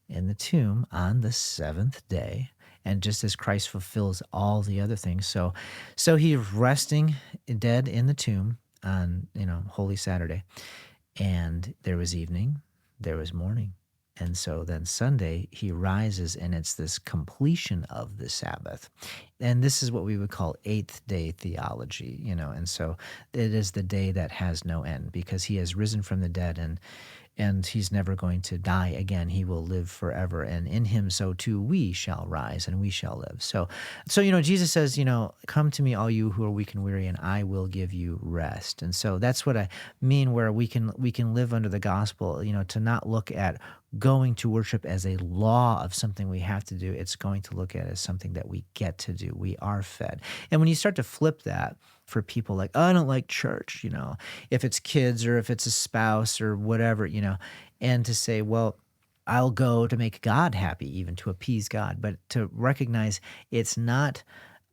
in the tomb on the seventh day. And just as Christ fulfills all the other things. So he's resting dead in the tomb on, Holy Saturday. And there was evening, there was morning. And so then Sunday, he rises, and it's this completion of the Sabbath. And this is what we would call eighth day theology, And so it is the day that has no end because he has risen from the dead and he's never going to die again. He will live forever. And in him, so too, we shall rise and we shall live. So Jesus says, come to me, all you who are weak and weary, and I will give you rest. And so that's what I mean, where we can live under the gospel, to not look at going to worship as a law of something we have to do. It's going to look at it as something that we get to do. We are fed. And when you start to flip that for people like, oh, I don't like church, if it's kids or if it's a spouse or whatever, and to say, well, I'll go to make God happy, even to appease God, but to recognize it's not,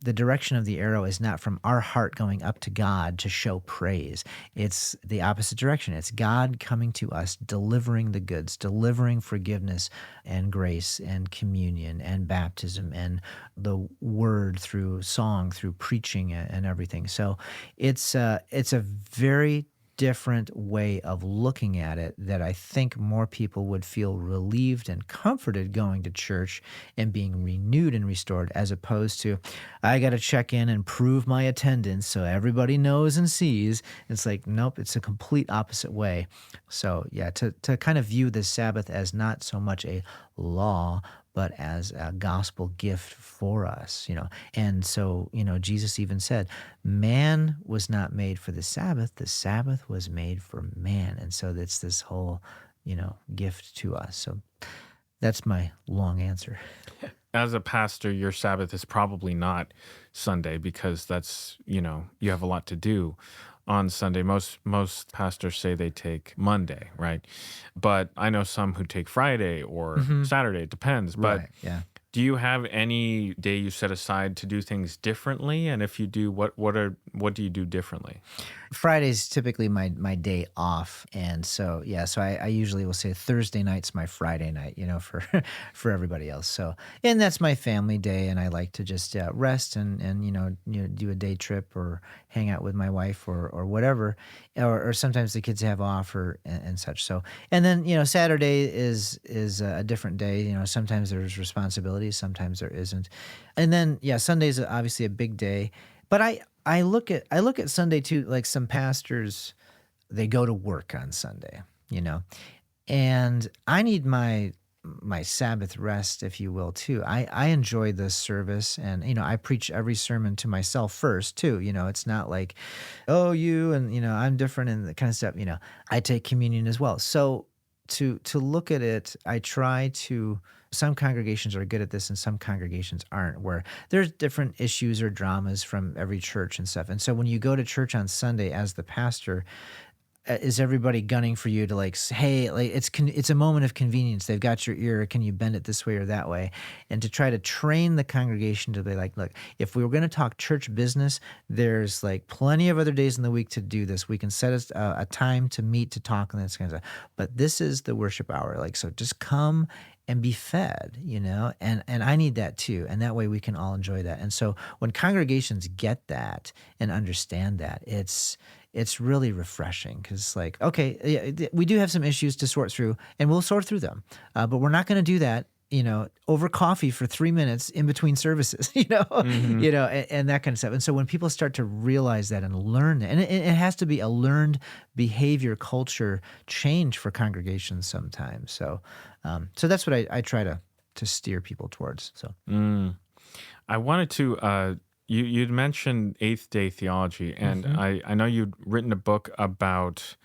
the direction of the arrow is not from our heart going up to God to show praise. It's the opposite direction. It's God coming to us, delivering the goods, delivering forgiveness and grace and communion and baptism and the word through song, through preaching and everything. So it's a very different way of looking at it that I think more people would feel relieved and comforted going to church and being renewed and restored, as opposed to, I got to check in and prove my attendance so everybody knows and sees. It's like, nope, it's a complete opposite way. So yeah, to kind of view the Sabbath as not so much a law, but as a gospel gift for us, And so, Jesus even said, man was not made for the Sabbath was made for man. And so it's this whole, gift to us. So that's my long answer. As a pastor, your Sabbath is probably not Sunday because that's, you have a lot to do on Sunday. Most pastors say they take Monday, right? But I know some who take Friday or Saturday. It depends. But Right, yeah. do you have any day you set aside to do things differently? And if you do, what do you do differently? Friday's typically my day off, and so I usually will say Thursday night's my Friday night, for for everybody else. So, and that's my family day, and I like to just rest and do a day trip or hang out with my wife or whatever, or sometimes the kids have off and such. So, and then Saturday is a different day. Sometimes there's responsibilities, sometimes there isn't, and then Sunday's obviously a big day, but I look at Sunday too, like some pastors, they go to work on Sunday, and I need my Sabbath rest, if you will, too. I enjoy this service, and I preach every sermon to myself first too. It's not like, oh, you and I'm different and that kind of stuff. I take communion as well. So to look at it, I try to. Some congregations are good at this and some congregations aren't, where there's different issues or dramas from every church and stuff. And so when you go to church on Sunday as the pastor, is everybody gunning for you to hey, it's a moment of convenience. They've got your ear. Can you bend it this way or that way? And to try to train the congregation to be like, look, if we were going to talk church business, there's plenty of other days in the week to do this. We can set a time to meet, to talk, and that kind of stuff. But this is the worship hour. So just come and be fed, and I need that too. And that way we can all enjoy that. And so when congregations get that and understand that, it's really refreshing, because like, okay, yeah, we do have some issues to sort through, and we'll sort through them, but we're not going to do that, over coffee for 3 minutes in between services, Hmm. and that kind of stuff. And so when people start to realize that and learn that, and it has to be a learned behavior culture change for congregations sometimes. So that's what I try to steer people towards. So. Mm. I wanted to, you'd mentioned Eighth Day Theology, and Mhm. I know you'd written a book about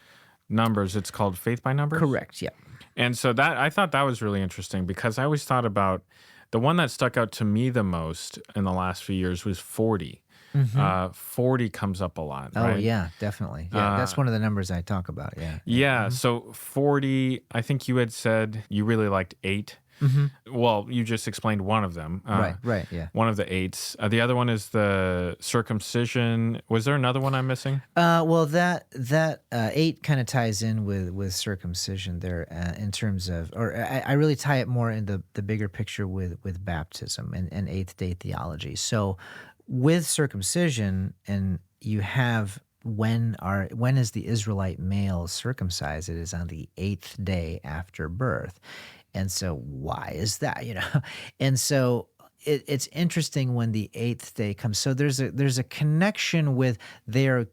numbers. It's called Faith by Numbers. Correct. Yeah. And so that I thought that was really interesting, because I always thought about the one that stuck out to me the most in the last few years was 40. Hmm. 40 comes up a lot, Oh right? yeah, definitely. Yeah, that's Uh, one of the numbers I talk about. Yeah. Yeah. yeah. Hmm. So 40, I think you had said you really liked 8. Hmm. Well, you just explained one of them. Right. Right. Yeah. One of the 8s. The other one is the circumcision. Was there another one I'm missing? Well, that 8 kind of ties in with circumcision there, in terms of, or I really tie it more in the bigger picture with baptism and eighth day theology. So with circumcision, and you have, when is the Israelite male circumcised? It is on the 8th day after birth. And so why is that? And so it's interesting when the 8th day comes. So there's a connection with, they are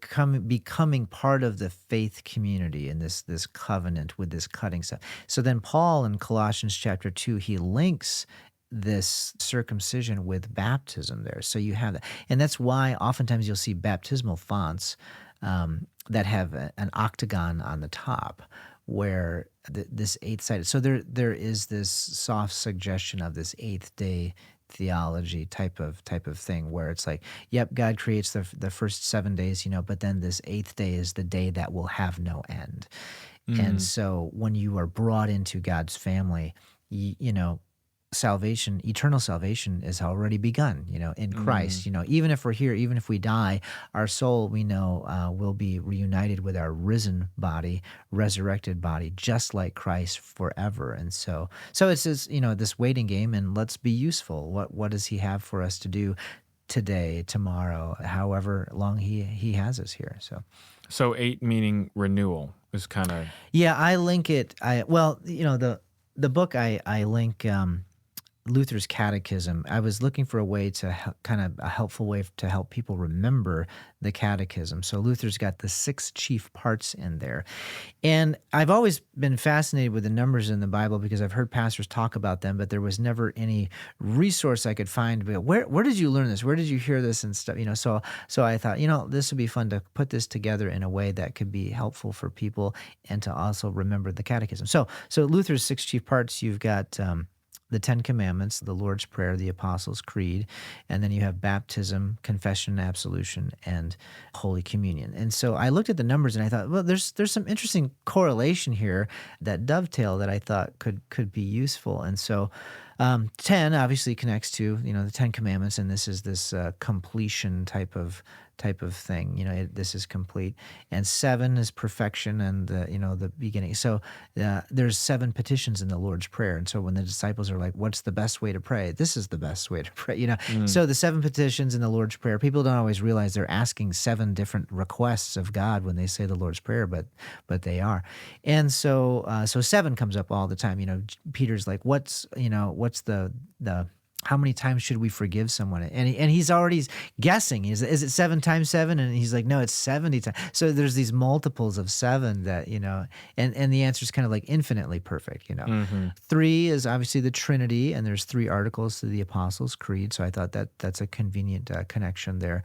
becoming part of the faith community in this covenant with this cutting stuff. So then Paul in Colossians chapter 2, he links this circumcision with baptism there. So you have that. And that's why oftentimes you'll see baptismal fonts that have an octagon on the top, where this eighth-sided. So there is this soft suggestion of this eighth day theology type of thing, where it's like, yep, God creates the first 7 days, but then this eighth day is the day that will have no end. And Mm, so when you are brought into God's family, salvation, eternal salvation is already begun, in mm, Christ. Even if we're here, even if we die, our soul, we know, will be reunited with our risen body, resurrected body, just like Christ forever. And so it's this waiting game, and let's be useful. What does he have for us to do today, tomorrow, however long he has us here? So. So 8 meaning renewal is kind of. Yeah, I link it. The book I link, Luther's Catechism. I was looking for a way to kind of a helpful way to help people remember the Catechism. So Luther's got the 6 chief parts in there, and I've always been fascinated with the numbers in the Bible, because I've heard pastors talk about them, but there was never any resource I could find. But where did you learn this? Where did you hear this and stuff? So I thought, this would be fun to put this together in a way that could be helpful for people, and to also remember the Catechism. So Luther's 6 chief parts. You've got the 10 Commandments, the Lord's Prayer, the Apostles' Creed, and then you have baptism, confession, absolution, and Holy Communion. And so I looked at the numbers and I thought, well, there's some interesting correlation here, that dovetail, that I thought could be useful. And so 10 obviously connects to the 10 Commandments, and this is this completion type of thing. This is complete. And 7 is perfection, and the beginning. So there's 7 petitions in the Lord's Prayer. And so when the disciples are like, what's the best way to pray? This is the best way to pray. Mm, So the 7 petitions in the Lord's Prayer, people don't always realize they're asking 7 different requests of God when they say the Lord's Prayer, but they are. And so 7 comes up all the time. Peter's like, what's the how many times should we forgive someone? And he's already guessing. Is it 7 times 7? And he's like, no, it's 70 times. So there's these multiples of 7 that, and the answer is kind of like infinitely perfect. mm-hmm. 3 is obviously the Trinity, and there's 3 articles to the Apostles' Creed. So I thought that's a convenient connection there.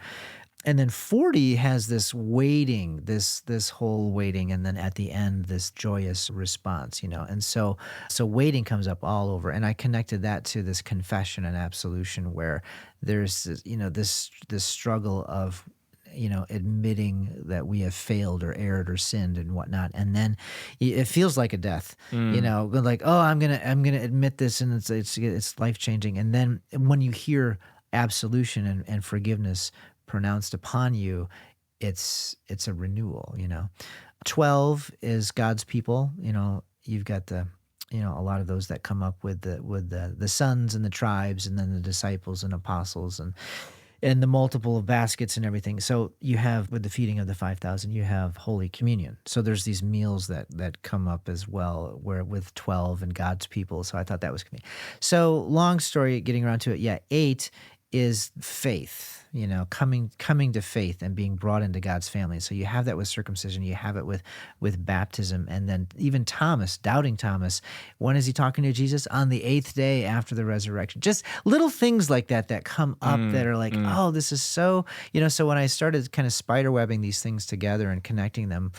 And then 40 has this waiting, this whole waiting, and then at the end, this joyous response, And so waiting comes up all over. And I connected that to this confession and absolution, where there's this struggle of admitting that we have failed or erred or sinned and whatnot. And then it feels like a death, but like, oh, I'm gonna admit this, and it's life changing. And then when you hear absolution and forgiveness pronounced upon you, it's a renewal. 12 is God's people. You've got the a lot of those that come up with the sons and the tribes, and then the disciples and apostles, and the multiple of baskets and everything. So you have, with the feeding of the 5,000, you have Holy Communion. So there's these meals that come up as well, where with 12 and God's people. So I thought that was convenient. So long story, getting around to it. Yeah, 8 is faith. Coming to faith and being brought into God's family. So you have that with circumcision, you have it with baptism, and then even Thomas, doubting Thomas, when is he talking to Jesus? On the 8th day after the resurrection. Just little things like that come up that are like, oh, this is so, so when I started kind of spiderwebbing these things together and connecting them,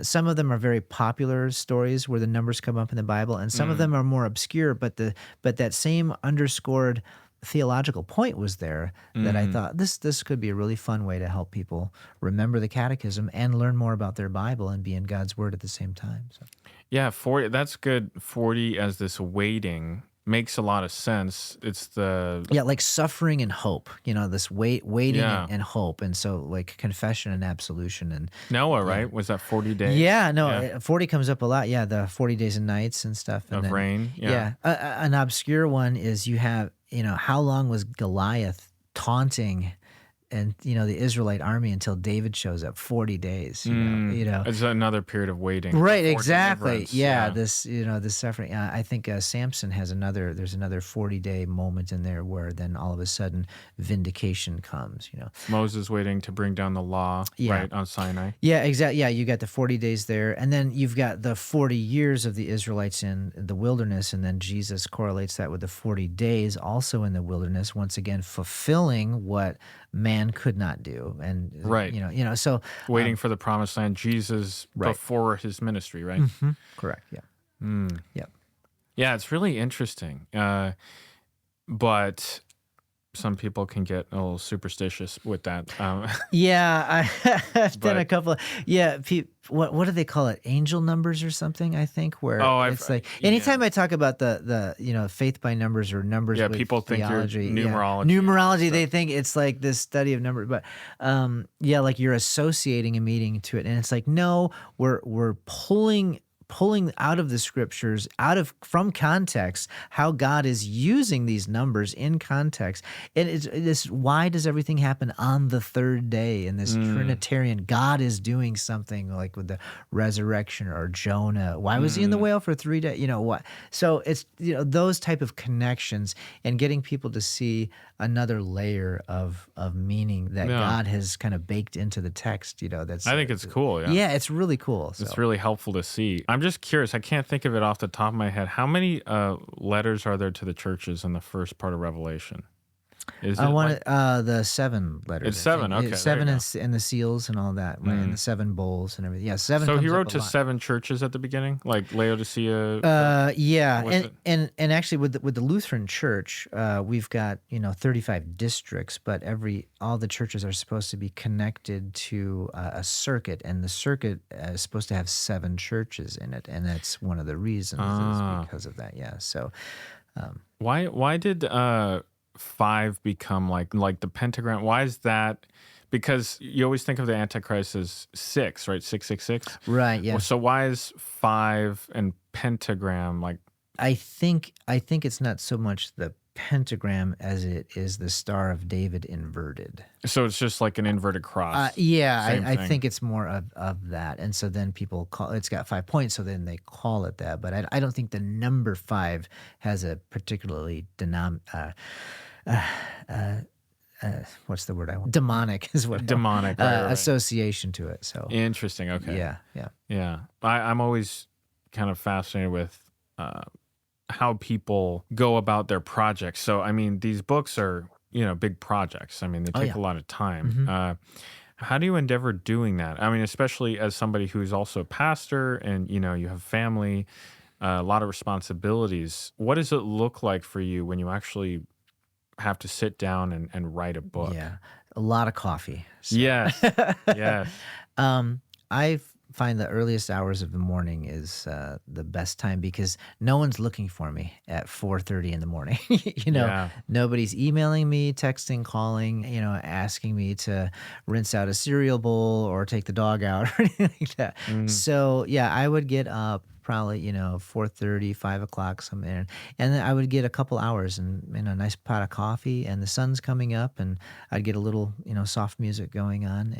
some of them are very popular stories where the numbers come up in the Bible, and some of them are more obscure, but that same underscored theological point was there that I thought this could be a really fun way to help people remember the catechism and learn more about their Bible and be in God's word at the same time. So. Yeah, 40, that's good. 40 as this waiting makes a lot of sense. It's like suffering and hope, this waiting Yeah. and hope. And so like confession and absolution and Noah, right? Was that 40 days? Yeah, no, 40 comes up a lot. Yeah, the 40 days and nights and stuff. And Of then, rain. Yeah. An obscure one is you have, how long was Goliath taunting and the Israelite army until David shows up? 40 days. It's another period of waiting. Right, for exactly. deliverance. Yeah, this this suffering. I think Samson has there's another 40-day moment in there where then all of a sudden vindication comes. Moses waiting to bring down the law, Yeah. right, on Sinai. Yeah, exactly. Yeah, you got the 40 days there, and then you've got the 40 years of the Israelites in the wilderness, and then Jesus correlates that with the 40 days also in the wilderness, once again fulfilling what man could not do. And Right. So Waiting for the promised land, Jesus Right. before his ministry, right? correct. Yeah. Yeah. Yeah, it's really interesting. But some people can get a little superstitious with that. Yeah, I've done a But- couple. What do they call it? Angel numbers or something? I think where it's like anytime I talk about the faith by numbers or numbers. Yeah, with people think you're theology, numerology and Numerology. stuff. They think it's like this study of numbers, but like you're associating a meaning to it, and it's like no, we're pulling out of the scriptures, from context, how God is using these numbers in context. And it's this, why does everything happen on the third day in this Trinitarian? God is doing something like with the resurrection or Jonah. Why was he in the whale for 3 days? What? So it's, those type of connections and getting people to see another layer of meaning that God has kind of baked into the text, that's. I think it's cool. Yeah. Yeah, it's really cool. So. It's really helpful to see. I'm just curious. I can't think of it off the top of my head. How many letters are there to the churches in the first part of Revelation? Is it the 7 letters. It's 7, okay, It's 7 there you and the seals and all that, right? And the 7 bowls and everything. Yeah, 7. So comes he up wrote a to lot. 7 churches at the beginning, like Laodicea. Yeah, Was and actually with the Lutheran Church, we've got 35 districts, but all the churches are supposed to be connected to a circuit, and the circuit is supposed to have 7 churches in it, and that's one of the reasons is because of that. Yeah, so Why did 5 become like the pentagram? Why is that? Because you always think of the Antichrist as 6, right? 666. right, yeah. So why is 5 and pentagram like? I think it's not so much the pentagram as it is the Star of David inverted. So it's just like an inverted cross. Yeah, Same I thing. think it's more of that. And so then people call it's got 5 points, so then they call it that. But I don't think the number 5 has a particularly what's the word I want? Demonic is what Demonic, right. association to it. So Interesting. Okay. yeah. I'm always kind of fascinated with how people go about their projects. So, I mean, these books are, big projects. I mean, they take a lot of time. How do you endeavor doing that? I mean, especially as somebody who's also a pastor and, you have family, a lot of responsibilities. What does it look like for you when you actually have to sit down and write a book? Yeah, a lot of coffee. So. Yes. Yes. I find the earliest hours of the morning is the best time because no one's looking for me at 4:30 in the morning. Yeah. Nobody's emailing me, texting, calling, asking me to rinse out a cereal bowl or take the dog out or anything like that. So yeah, I would get up probably 4:30, 5 o'clock something, and then I would get a couple hours and a nice pot of coffee, and the sun's coming up, and I'd get a little soft music going on,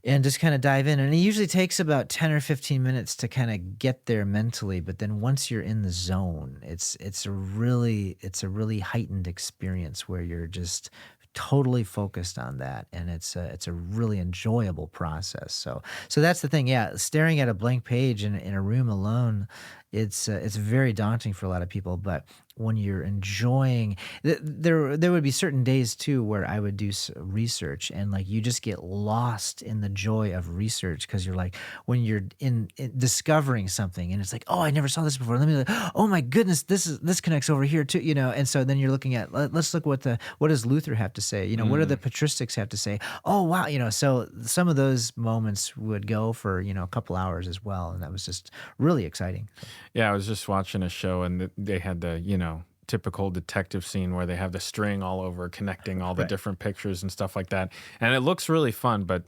and just kind of dive in. And it usually takes about 10 or 15 minutes to kind of get there mentally, but then once you're in the zone, it's a really heightened experience where you're just totally focused on that, and it's a really enjoyable process. So that's the thing. Yeah, staring at a blank page in a room alone, it's very daunting for a lot of people, but when you're enjoying there would be certain days too where I would do research, and like you just get lost in the joy of research, because you're like, when you're in discovering something and it's like, oh, I never saw this before, let me, like, oh my goodness, this connects over here too, and so then you're looking at, let's look what does Luther have to say, what do the patristics have to say, oh wow, so some of those moments would go for a couple hours as well, and that was just really exciting. Yeah, I was just watching a show and they had the, typical detective scene where they have the string all over connecting all the Right. different pictures and stuff like that. And it looks really fun, but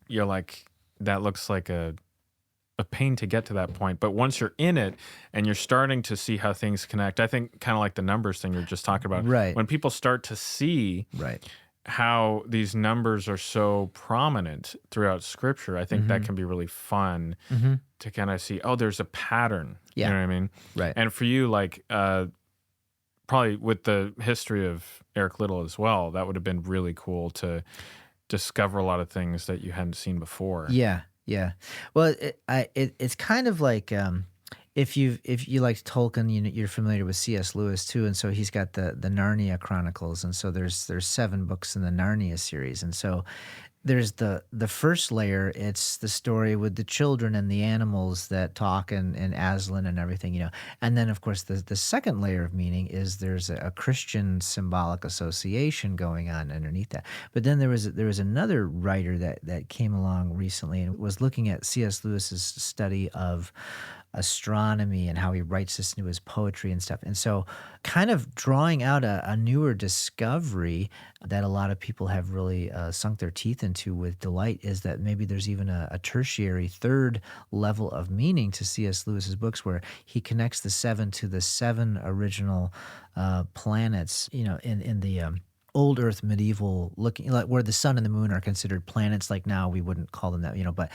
you're like, that looks like a pain to get to that point. But once you're in it and you're starting to see how things connect, I think kind of like the numbers thing you're just talking about. Right. When people start to see Right. how these numbers are so prominent throughout scripture, I think that can be really fun to kind of see, oh, there's a pattern. Yeah. You know what I mean? Right. And for you, like, probably with the history of Eric Liddell as well, that would have been really cool to discover a lot of things that you hadn't seen before. Yeah, yeah. Well, it's kind of like, if you like Tolkien, you're familiar with C.S. Lewis too, and so he's got the Narnia Chronicles, and so there's 7 books in the Narnia series, and so there's the first layer. It's the story with the children and the animals that talk, and Aslan and everything, and then of course the second layer of meaning is there's a Christian symbolic association going on underneath that. But then there was another writer that came along recently and was looking at C.S. Lewis's study of astronomy and how he writes this into his poetry and stuff. And so kind of drawing out a newer discovery that a lot of people have really sunk their teeth into with delight is that maybe there's even a tertiary third level of meaning to C.S. Lewis's books, where he connects the 7 to the 7 original planets, in the old Earth medieval looking, like where the sun and the moon are considered planets. Like now we wouldn't call them that, but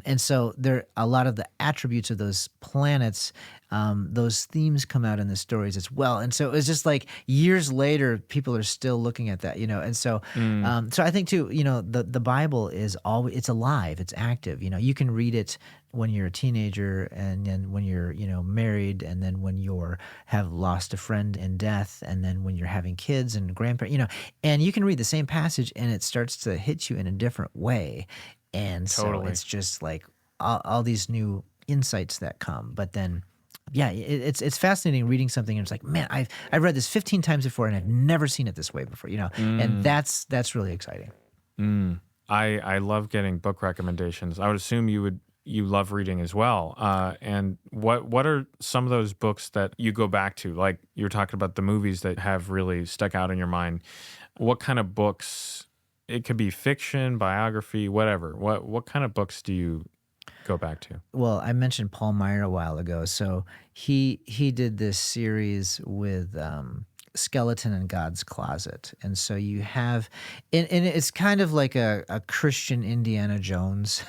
and so there a lot of the attributes of those planets, those themes come out in the stories as well. And so it's just like years later, people are still looking at that, and so so I think too, the Bible is always, it's alive, it's active. You can read it when you're a teenager, and then when you're married, and then when you're have lost a friend in death, and then when you're having kids and grandparents, and you can read the same passage and it starts to hit you in a different way. And so Totally. it's just like all these new insights that come. But then yeah, it's fascinating reading something and it's like, man, I've read this 15 times before and I've never seen it this way before, and that's really exciting. I love getting book recommendations. I would assume you love reading as well. And what are some of those books that you go back to? Like you were talking about the movies that have really stuck out in your mind. What kind of books? It could be fiction, biography, whatever. What kind of books do you go back to? Well, I mentioned Paul Meyer a while ago. So he did this series with Skeleton in God's Closet. And so you have, and it's kind of like a Christian Indiana Jones,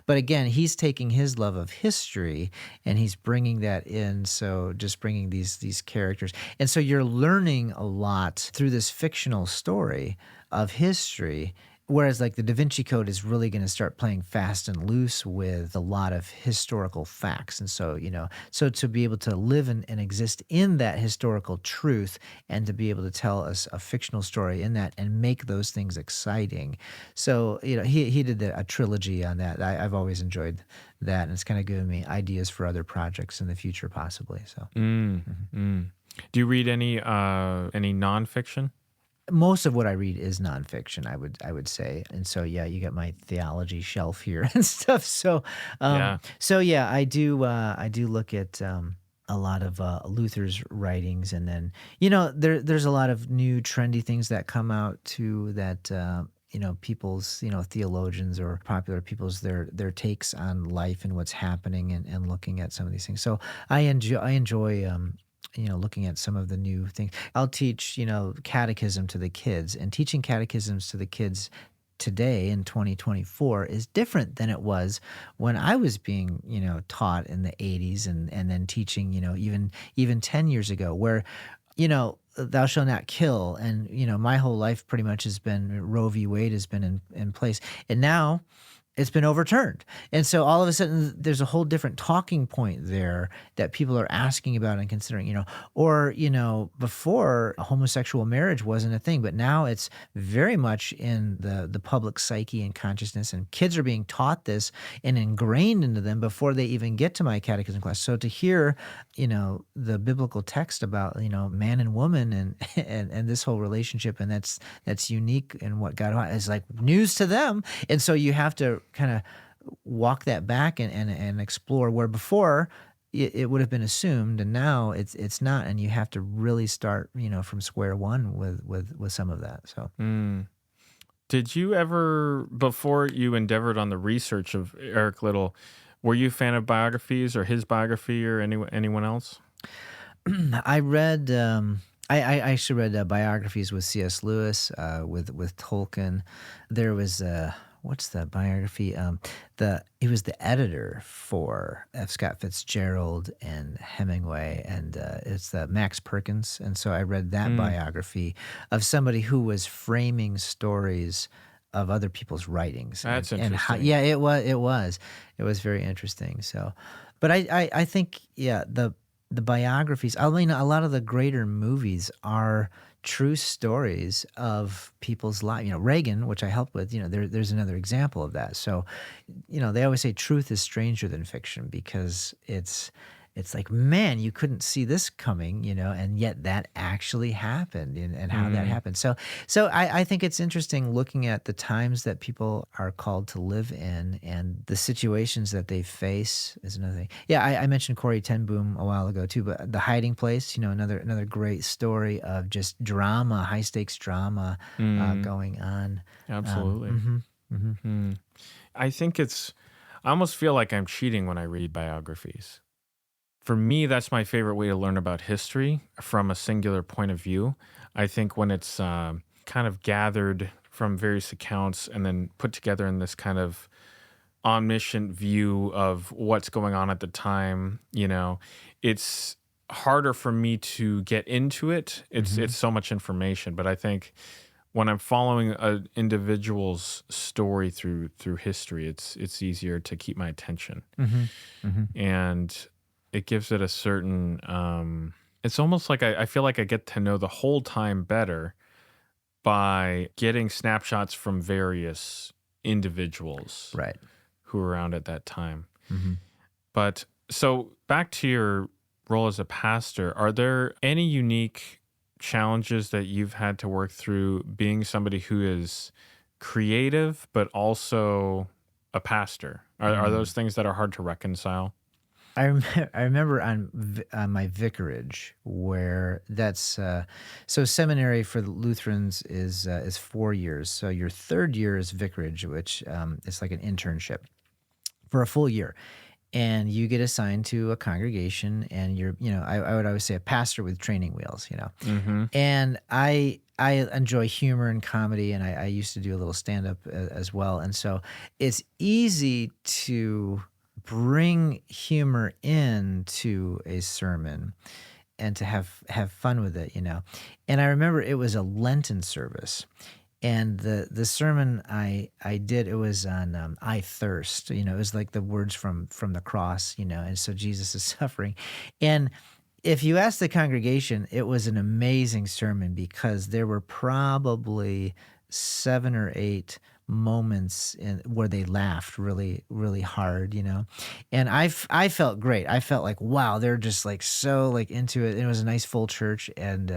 but again, he's taking his love of history and he's bringing that in. So just bringing these characters. And so you're learning a lot through this fictional story of history. Whereas like the Da Vinci Code is really going to start playing fast and loose with a lot of historical facts. And so, so to be able to live and exist in that historical truth and to be able to tell us a fictional story in that and make those things exciting. So, he did a trilogy on that. I've always enjoyed that. And it's kind of given me ideas for other projects in the future, possibly. So, Do you read any nonfiction? Most of what I read is nonfiction, I would say, and so yeah, you got my theology shelf here and stuff. So, I do look at a lot of Luther's writings, and then there's a lot of new trendy things that come out too that people's, theologians or popular people's their takes on life and what's happening, and looking at some of these things. So I enjoy looking at some of the new things. I'll teach, catechism to the kids, and teaching catechisms to the kids today in 2024 is different than it was when I was being, taught in the 80s, and then teaching, even 10 years ago, where, thou shalt not kill. And, my whole life pretty much has been Roe v. Wade has been in place. And now it's been overturned. And so all of a sudden there's a whole different talking point there that people are asking about and considering, or, before, homosexual marriage wasn't a thing, but now it's very much in the public psyche and consciousness, and kids are being taught this and ingrained into them before they even get to my catechism class. So to hear, the biblical text about, man and woman, and, and this whole relationship, and that's unique in what God is, like news to them. And so you have to kind of walk that back and explore, where before it would have been assumed, and now it's not, and you have to really start, from square one with some of that. So Did you ever, before you endeavored on the research of Eric Liddell, were you a fan of biographies or his biography or anyone else? I read. I actually read biographies with C.S. Lewis, with Tolkien. There was what's the biography? He was the editor for F. Scott Fitzgerald and Hemingway, and it's Max Perkins. And so I read that biography of somebody who was framing stories of other people's writings. That's and how, interesting. yeah, it was very interesting. So, but I think, yeah, the biographies, I mean, a lot of the greater movies are true stories of people's lives. Reagan, which I helped with, there's another example of that. So, they always say truth is stranger than fiction, because it's like, man, you couldn't see this coming, and yet that actually happened, and how that happened. So I think it's interesting looking at the times that people are called to live in, and the situations that they face is another thing. Yeah, I mentioned Corrie ten Boom a while ago too, but The Hiding Place, another great story of just drama, high stakes drama going on. Absolutely. I think I almost feel like I'm cheating when I read biographies. For me, that's my favorite way to learn about history from a singular point of view. I think when it's kind of gathered from various accounts and then put together in this kind of omniscient view of what's going on at the time, it's harder for me to get into it. It's so much information. But I think when I'm following an individual's story through history, it's easier to keep my attention. And it gives it a certain, it's almost like I feel like I get to know the whole time better by getting snapshots from various individuals Right. who were around at that time. But so back to your role as a pastor, are there any unique challenges that you've had to work through being somebody who is creative but also a pastor? Are those things that are hard to reconcile? I remember on my vicarage, where that's so seminary for the Lutherans is 4 years. So your third year is vicarage, which is like an internship for a full year, and you get assigned to a congregation, and you're, I would always say, a pastor with training wheels, and I enjoy humor and comedy, and I used to do a little stand up as well, and so it's easy to bring humor into a sermon and to have fun with it, And I remember it was a Lenten service, and the sermon I did, it was on I thirst. It was like the words from the cross, and so Jesus is suffering. And if you ask the congregation, it was an amazing sermon, because there were probably 7 or 8 moments where they laughed really, really hard, and I felt great. I felt like, wow, they're just like so like into it. It was a nice full church, and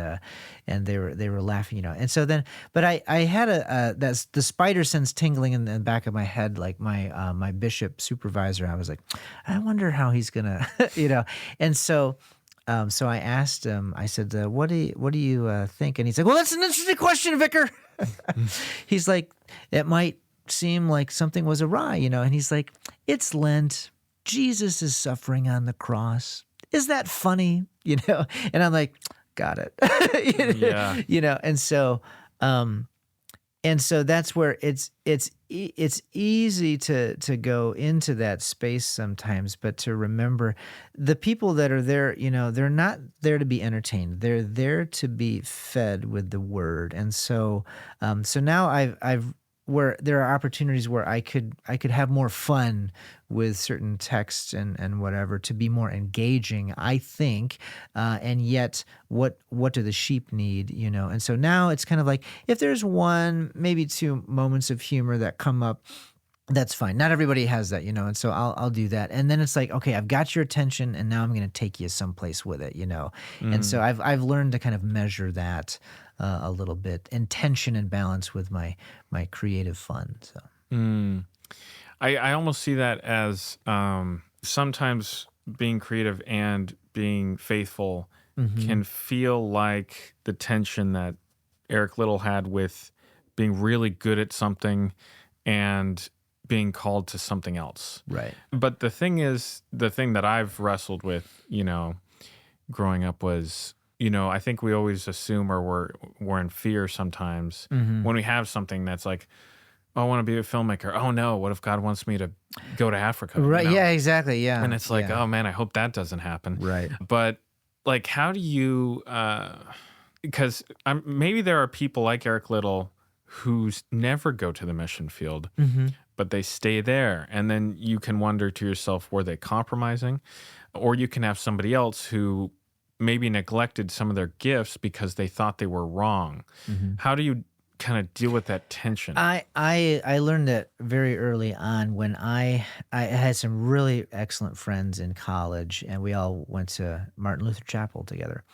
they were laughing, and so then, but I had that's the spider sense tingling in the back of my head, like my bishop supervisor. I was like, I wonder how he's gonna, and so So I asked him, I said, what do you think? And he's like, well, that's an interesting question, Vicar. He's like, it might seem like something was awry, and he's like, it's Lent. Jesus is suffering on the cross. Is that funny? And I'm like, got it. Yeah. Um, and so that's where it's easy to go into that space sometimes, but to remember the people that are there, they're not there to be entertained. They're there to be fed with the word. And so now I've where there are opportunities where I could have more fun with certain texts and whatever, to be more engaging, I think, and yet what do the sheep need, And so now it's kind of like, if there's one, maybe two moments of humor that come up, that's fine. Not everybody has that, and so I'll do that. And then it's like, okay, I've got your attention, and now I'm going to take you someplace with it, And so Mm. I've learned to kind of measure that a little bit, intention and balance with my creative fun. So Mm. I almost see that as sometimes being creative and being faithful hmm can feel like the tension that Eric Liddell had with being really good at something and being called to something else. right. But the thing is, the thing that I've wrestled with, growing up was, I think we always assume, or we're in fear sometimes hmm when we have something that's like, oh, I want to be a filmmaker. Oh no, what if God wants me to go to Africa? Right. Yeah. Exactly. And Yeah. it's like, Yeah. oh man, I hope that doesn't happen. Right. But like, how do you? Because maybe there are people like Eric Liddell who never go to the mission field, hmm but they stay there, and then you can wonder to yourself, were they compromising? Or you can have somebody else who maybe neglected some of their gifts because they thought they were wrong. hmm How do you kind of deal with that tension? I learned that very early on when I had some really excellent friends in college, and we all went to Martin Luther Chapel together.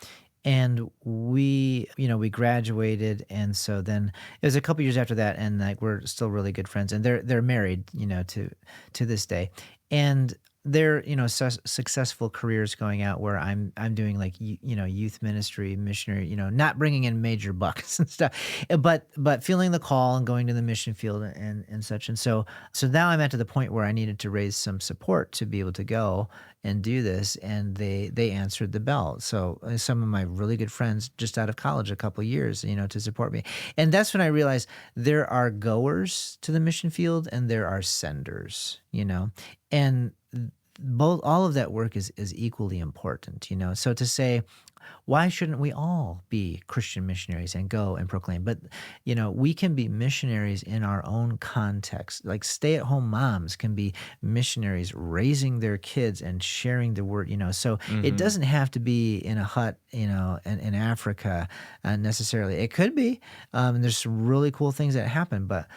And we graduated, and so then it was a couple years after that, and like we're still really good friends, and they're married, to this day, and they're successful careers going out, where I'm doing like youth ministry, missionary, not bringing in major bucks and stuff, but feeling the call and going to the mission field and such, and so now I'm at to the point where I needed to raise some support to be able to go and do this, and they answered the bell. So some of my really good friends just out of college a couple years, to support me. And that's when I realized there are goers to the mission field and there are senders, and both all of that work is equally important, So to say, why shouldn't we all be Christian missionaries and go and proclaim? But, we can be missionaries in our own context. Like stay-at-home moms can be missionaries raising their kids and sharing the word, So it Hmm. doesn't have to be in a hut, in Africa necessarily. It could be. And there's some really cool things that happen. But,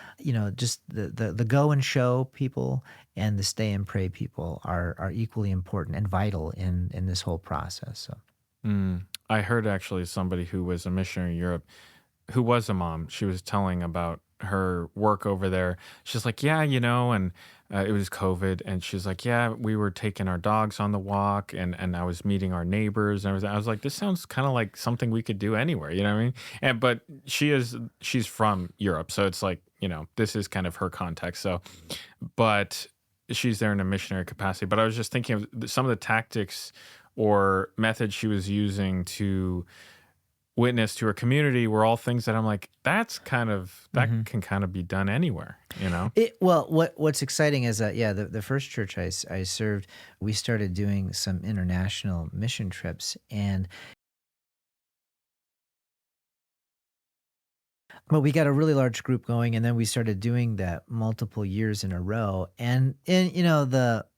just the go and show people and the stay and pray people are equally important and vital in this whole process. So. Mm. I heard actually somebody who was a missionary in Europe, who was a mom. She was telling about her work over there. She's like, yeah, and it was COVID. And she's like, yeah, we were taking our dogs on the walk, and I was meeting our neighbors and everything. I was like, this sounds kind of like something we could do anywhere. You know what I mean? But she's from Europe. So it's like, this is kind of her context. So, but she's there in a missionary capacity. But I was just thinking of some of the tactics or methods she was using to witness to her community were all things that I'm like, that Mhm. can kind of be done anywhere. Well, what's exciting is that, yeah, the first church I served, we started doing some international mission trips, but we got a really large group going, and then we started doing that multiple years in a row. And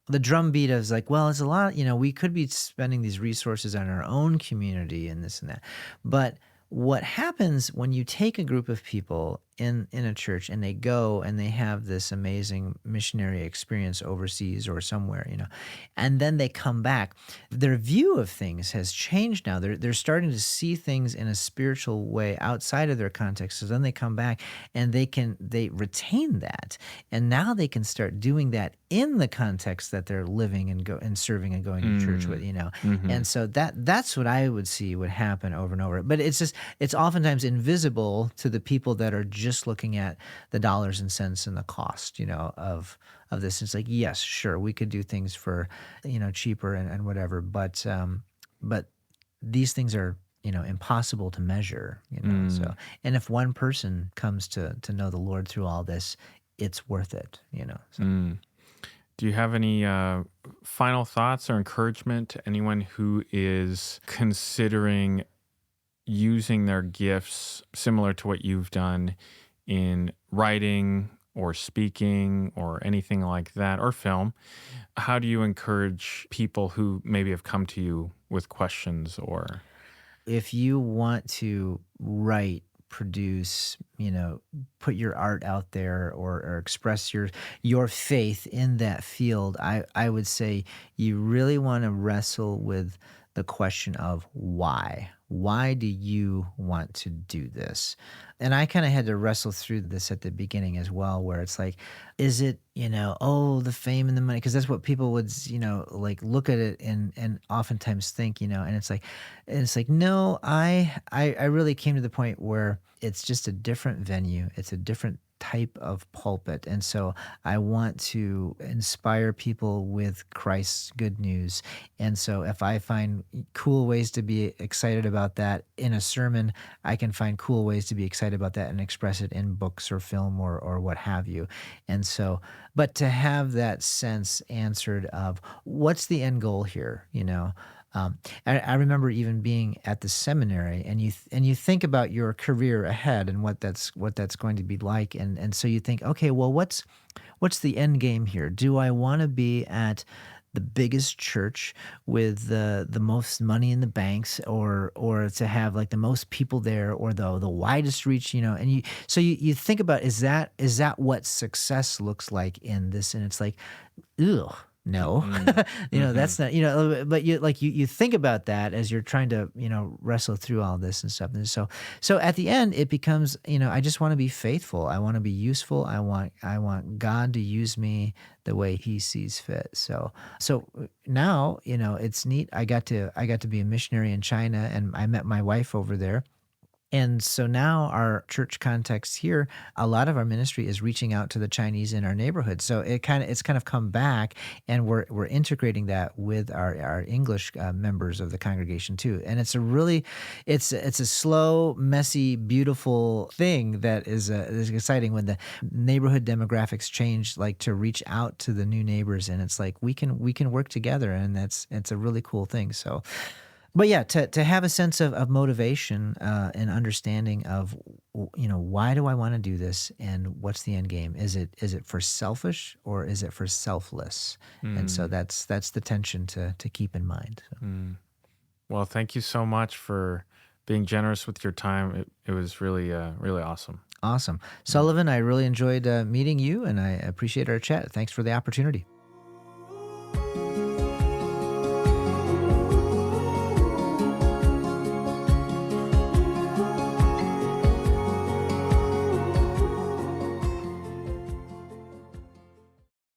the drumbeat is like, well, it's a lot, we could be spending these resources on our own community and this and that. But what happens when you take a group of people in a church and they go and they have this amazing missionary experience overseas or somewhere, and then they come back, their view of things has changed now. They're starting to see things in a spiritual way outside of their context. So then they come back and they retain that, and now they can start doing that in the context that they're living and go and serving and going to church with, Mm-hmm. and so that's what I would see would happen over and over. But it's oftentimes invisible to the people that are just looking at the dollars and cents and the cost, of this. It's like, yes, sure, we could do things for, cheaper and whatever, but these things are, impossible to measure, So, and if one person comes to know the Lord through all this, it's worth it, So. Do you have any final thoughts or encouragement to anyone who is considering using their gifts similar to what you've done in writing or speaking or anything like that, or film? How do you encourage people who maybe have come to you with questions or... If you want to write, produce, put your art out there or express your faith in that field, I would say you really want to wrestle with the question of why. Why do you want to do this? And I kind of had to wrestle through this at the beginning as well, where it's like, is it, oh, the fame and the money? Because that's what people would, like look at it and oftentimes think, and it's like, no, I really came to the point where it's just a different venue. It's a different type of pulpit. And so I want to inspire people with Christ's good news. And so if I find cool ways to be excited about that in a sermon, I can find cool ways to be excited about that and express it in books or film or what have you. And so, but to have that sense answered of what's the end goal here, I remember even being at the seminary, and you think about your career ahead and what that's going to be like, and so you think, okay, well, what's the end game here? Do I want to be at the biggest church with the most money in the banks, or to have like the most people there, or the widest reach, and you think about, is that what success looks like in this? And it's like, ugh. No, that's not, but you think about that as you're trying to, wrestle through all this and stuff. And so at the end it becomes, I just want to be faithful. I want to be useful. I want God to use me the way he sees fit. So now, it's neat. I got to be a missionary in China, and I met my wife over there. And so now our church context here, a lot of our ministry is reaching out to the Chinese in our neighborhood. So it's kind of come back, and we're integrating that with our English members of the congregation too. And it's a slow, messy, beautiful thing that is exciting when the neighborhood demographics change, like to reach out to the new neighbors, and it's like we can work together, and it's a really cool thing. So. But yeah, to have a sense of motivation and understanding of, why do I want to do this, and what's the end game? Is it for selfish, or is it for selfless? And so that's the tension to keep in mind. So. Well, thank you so much for being generous with your time. It was really really awesome. Awesome. Sullivan, I really enjoyed meeting you, and I appreciate our chat. Thanks for the opportunity.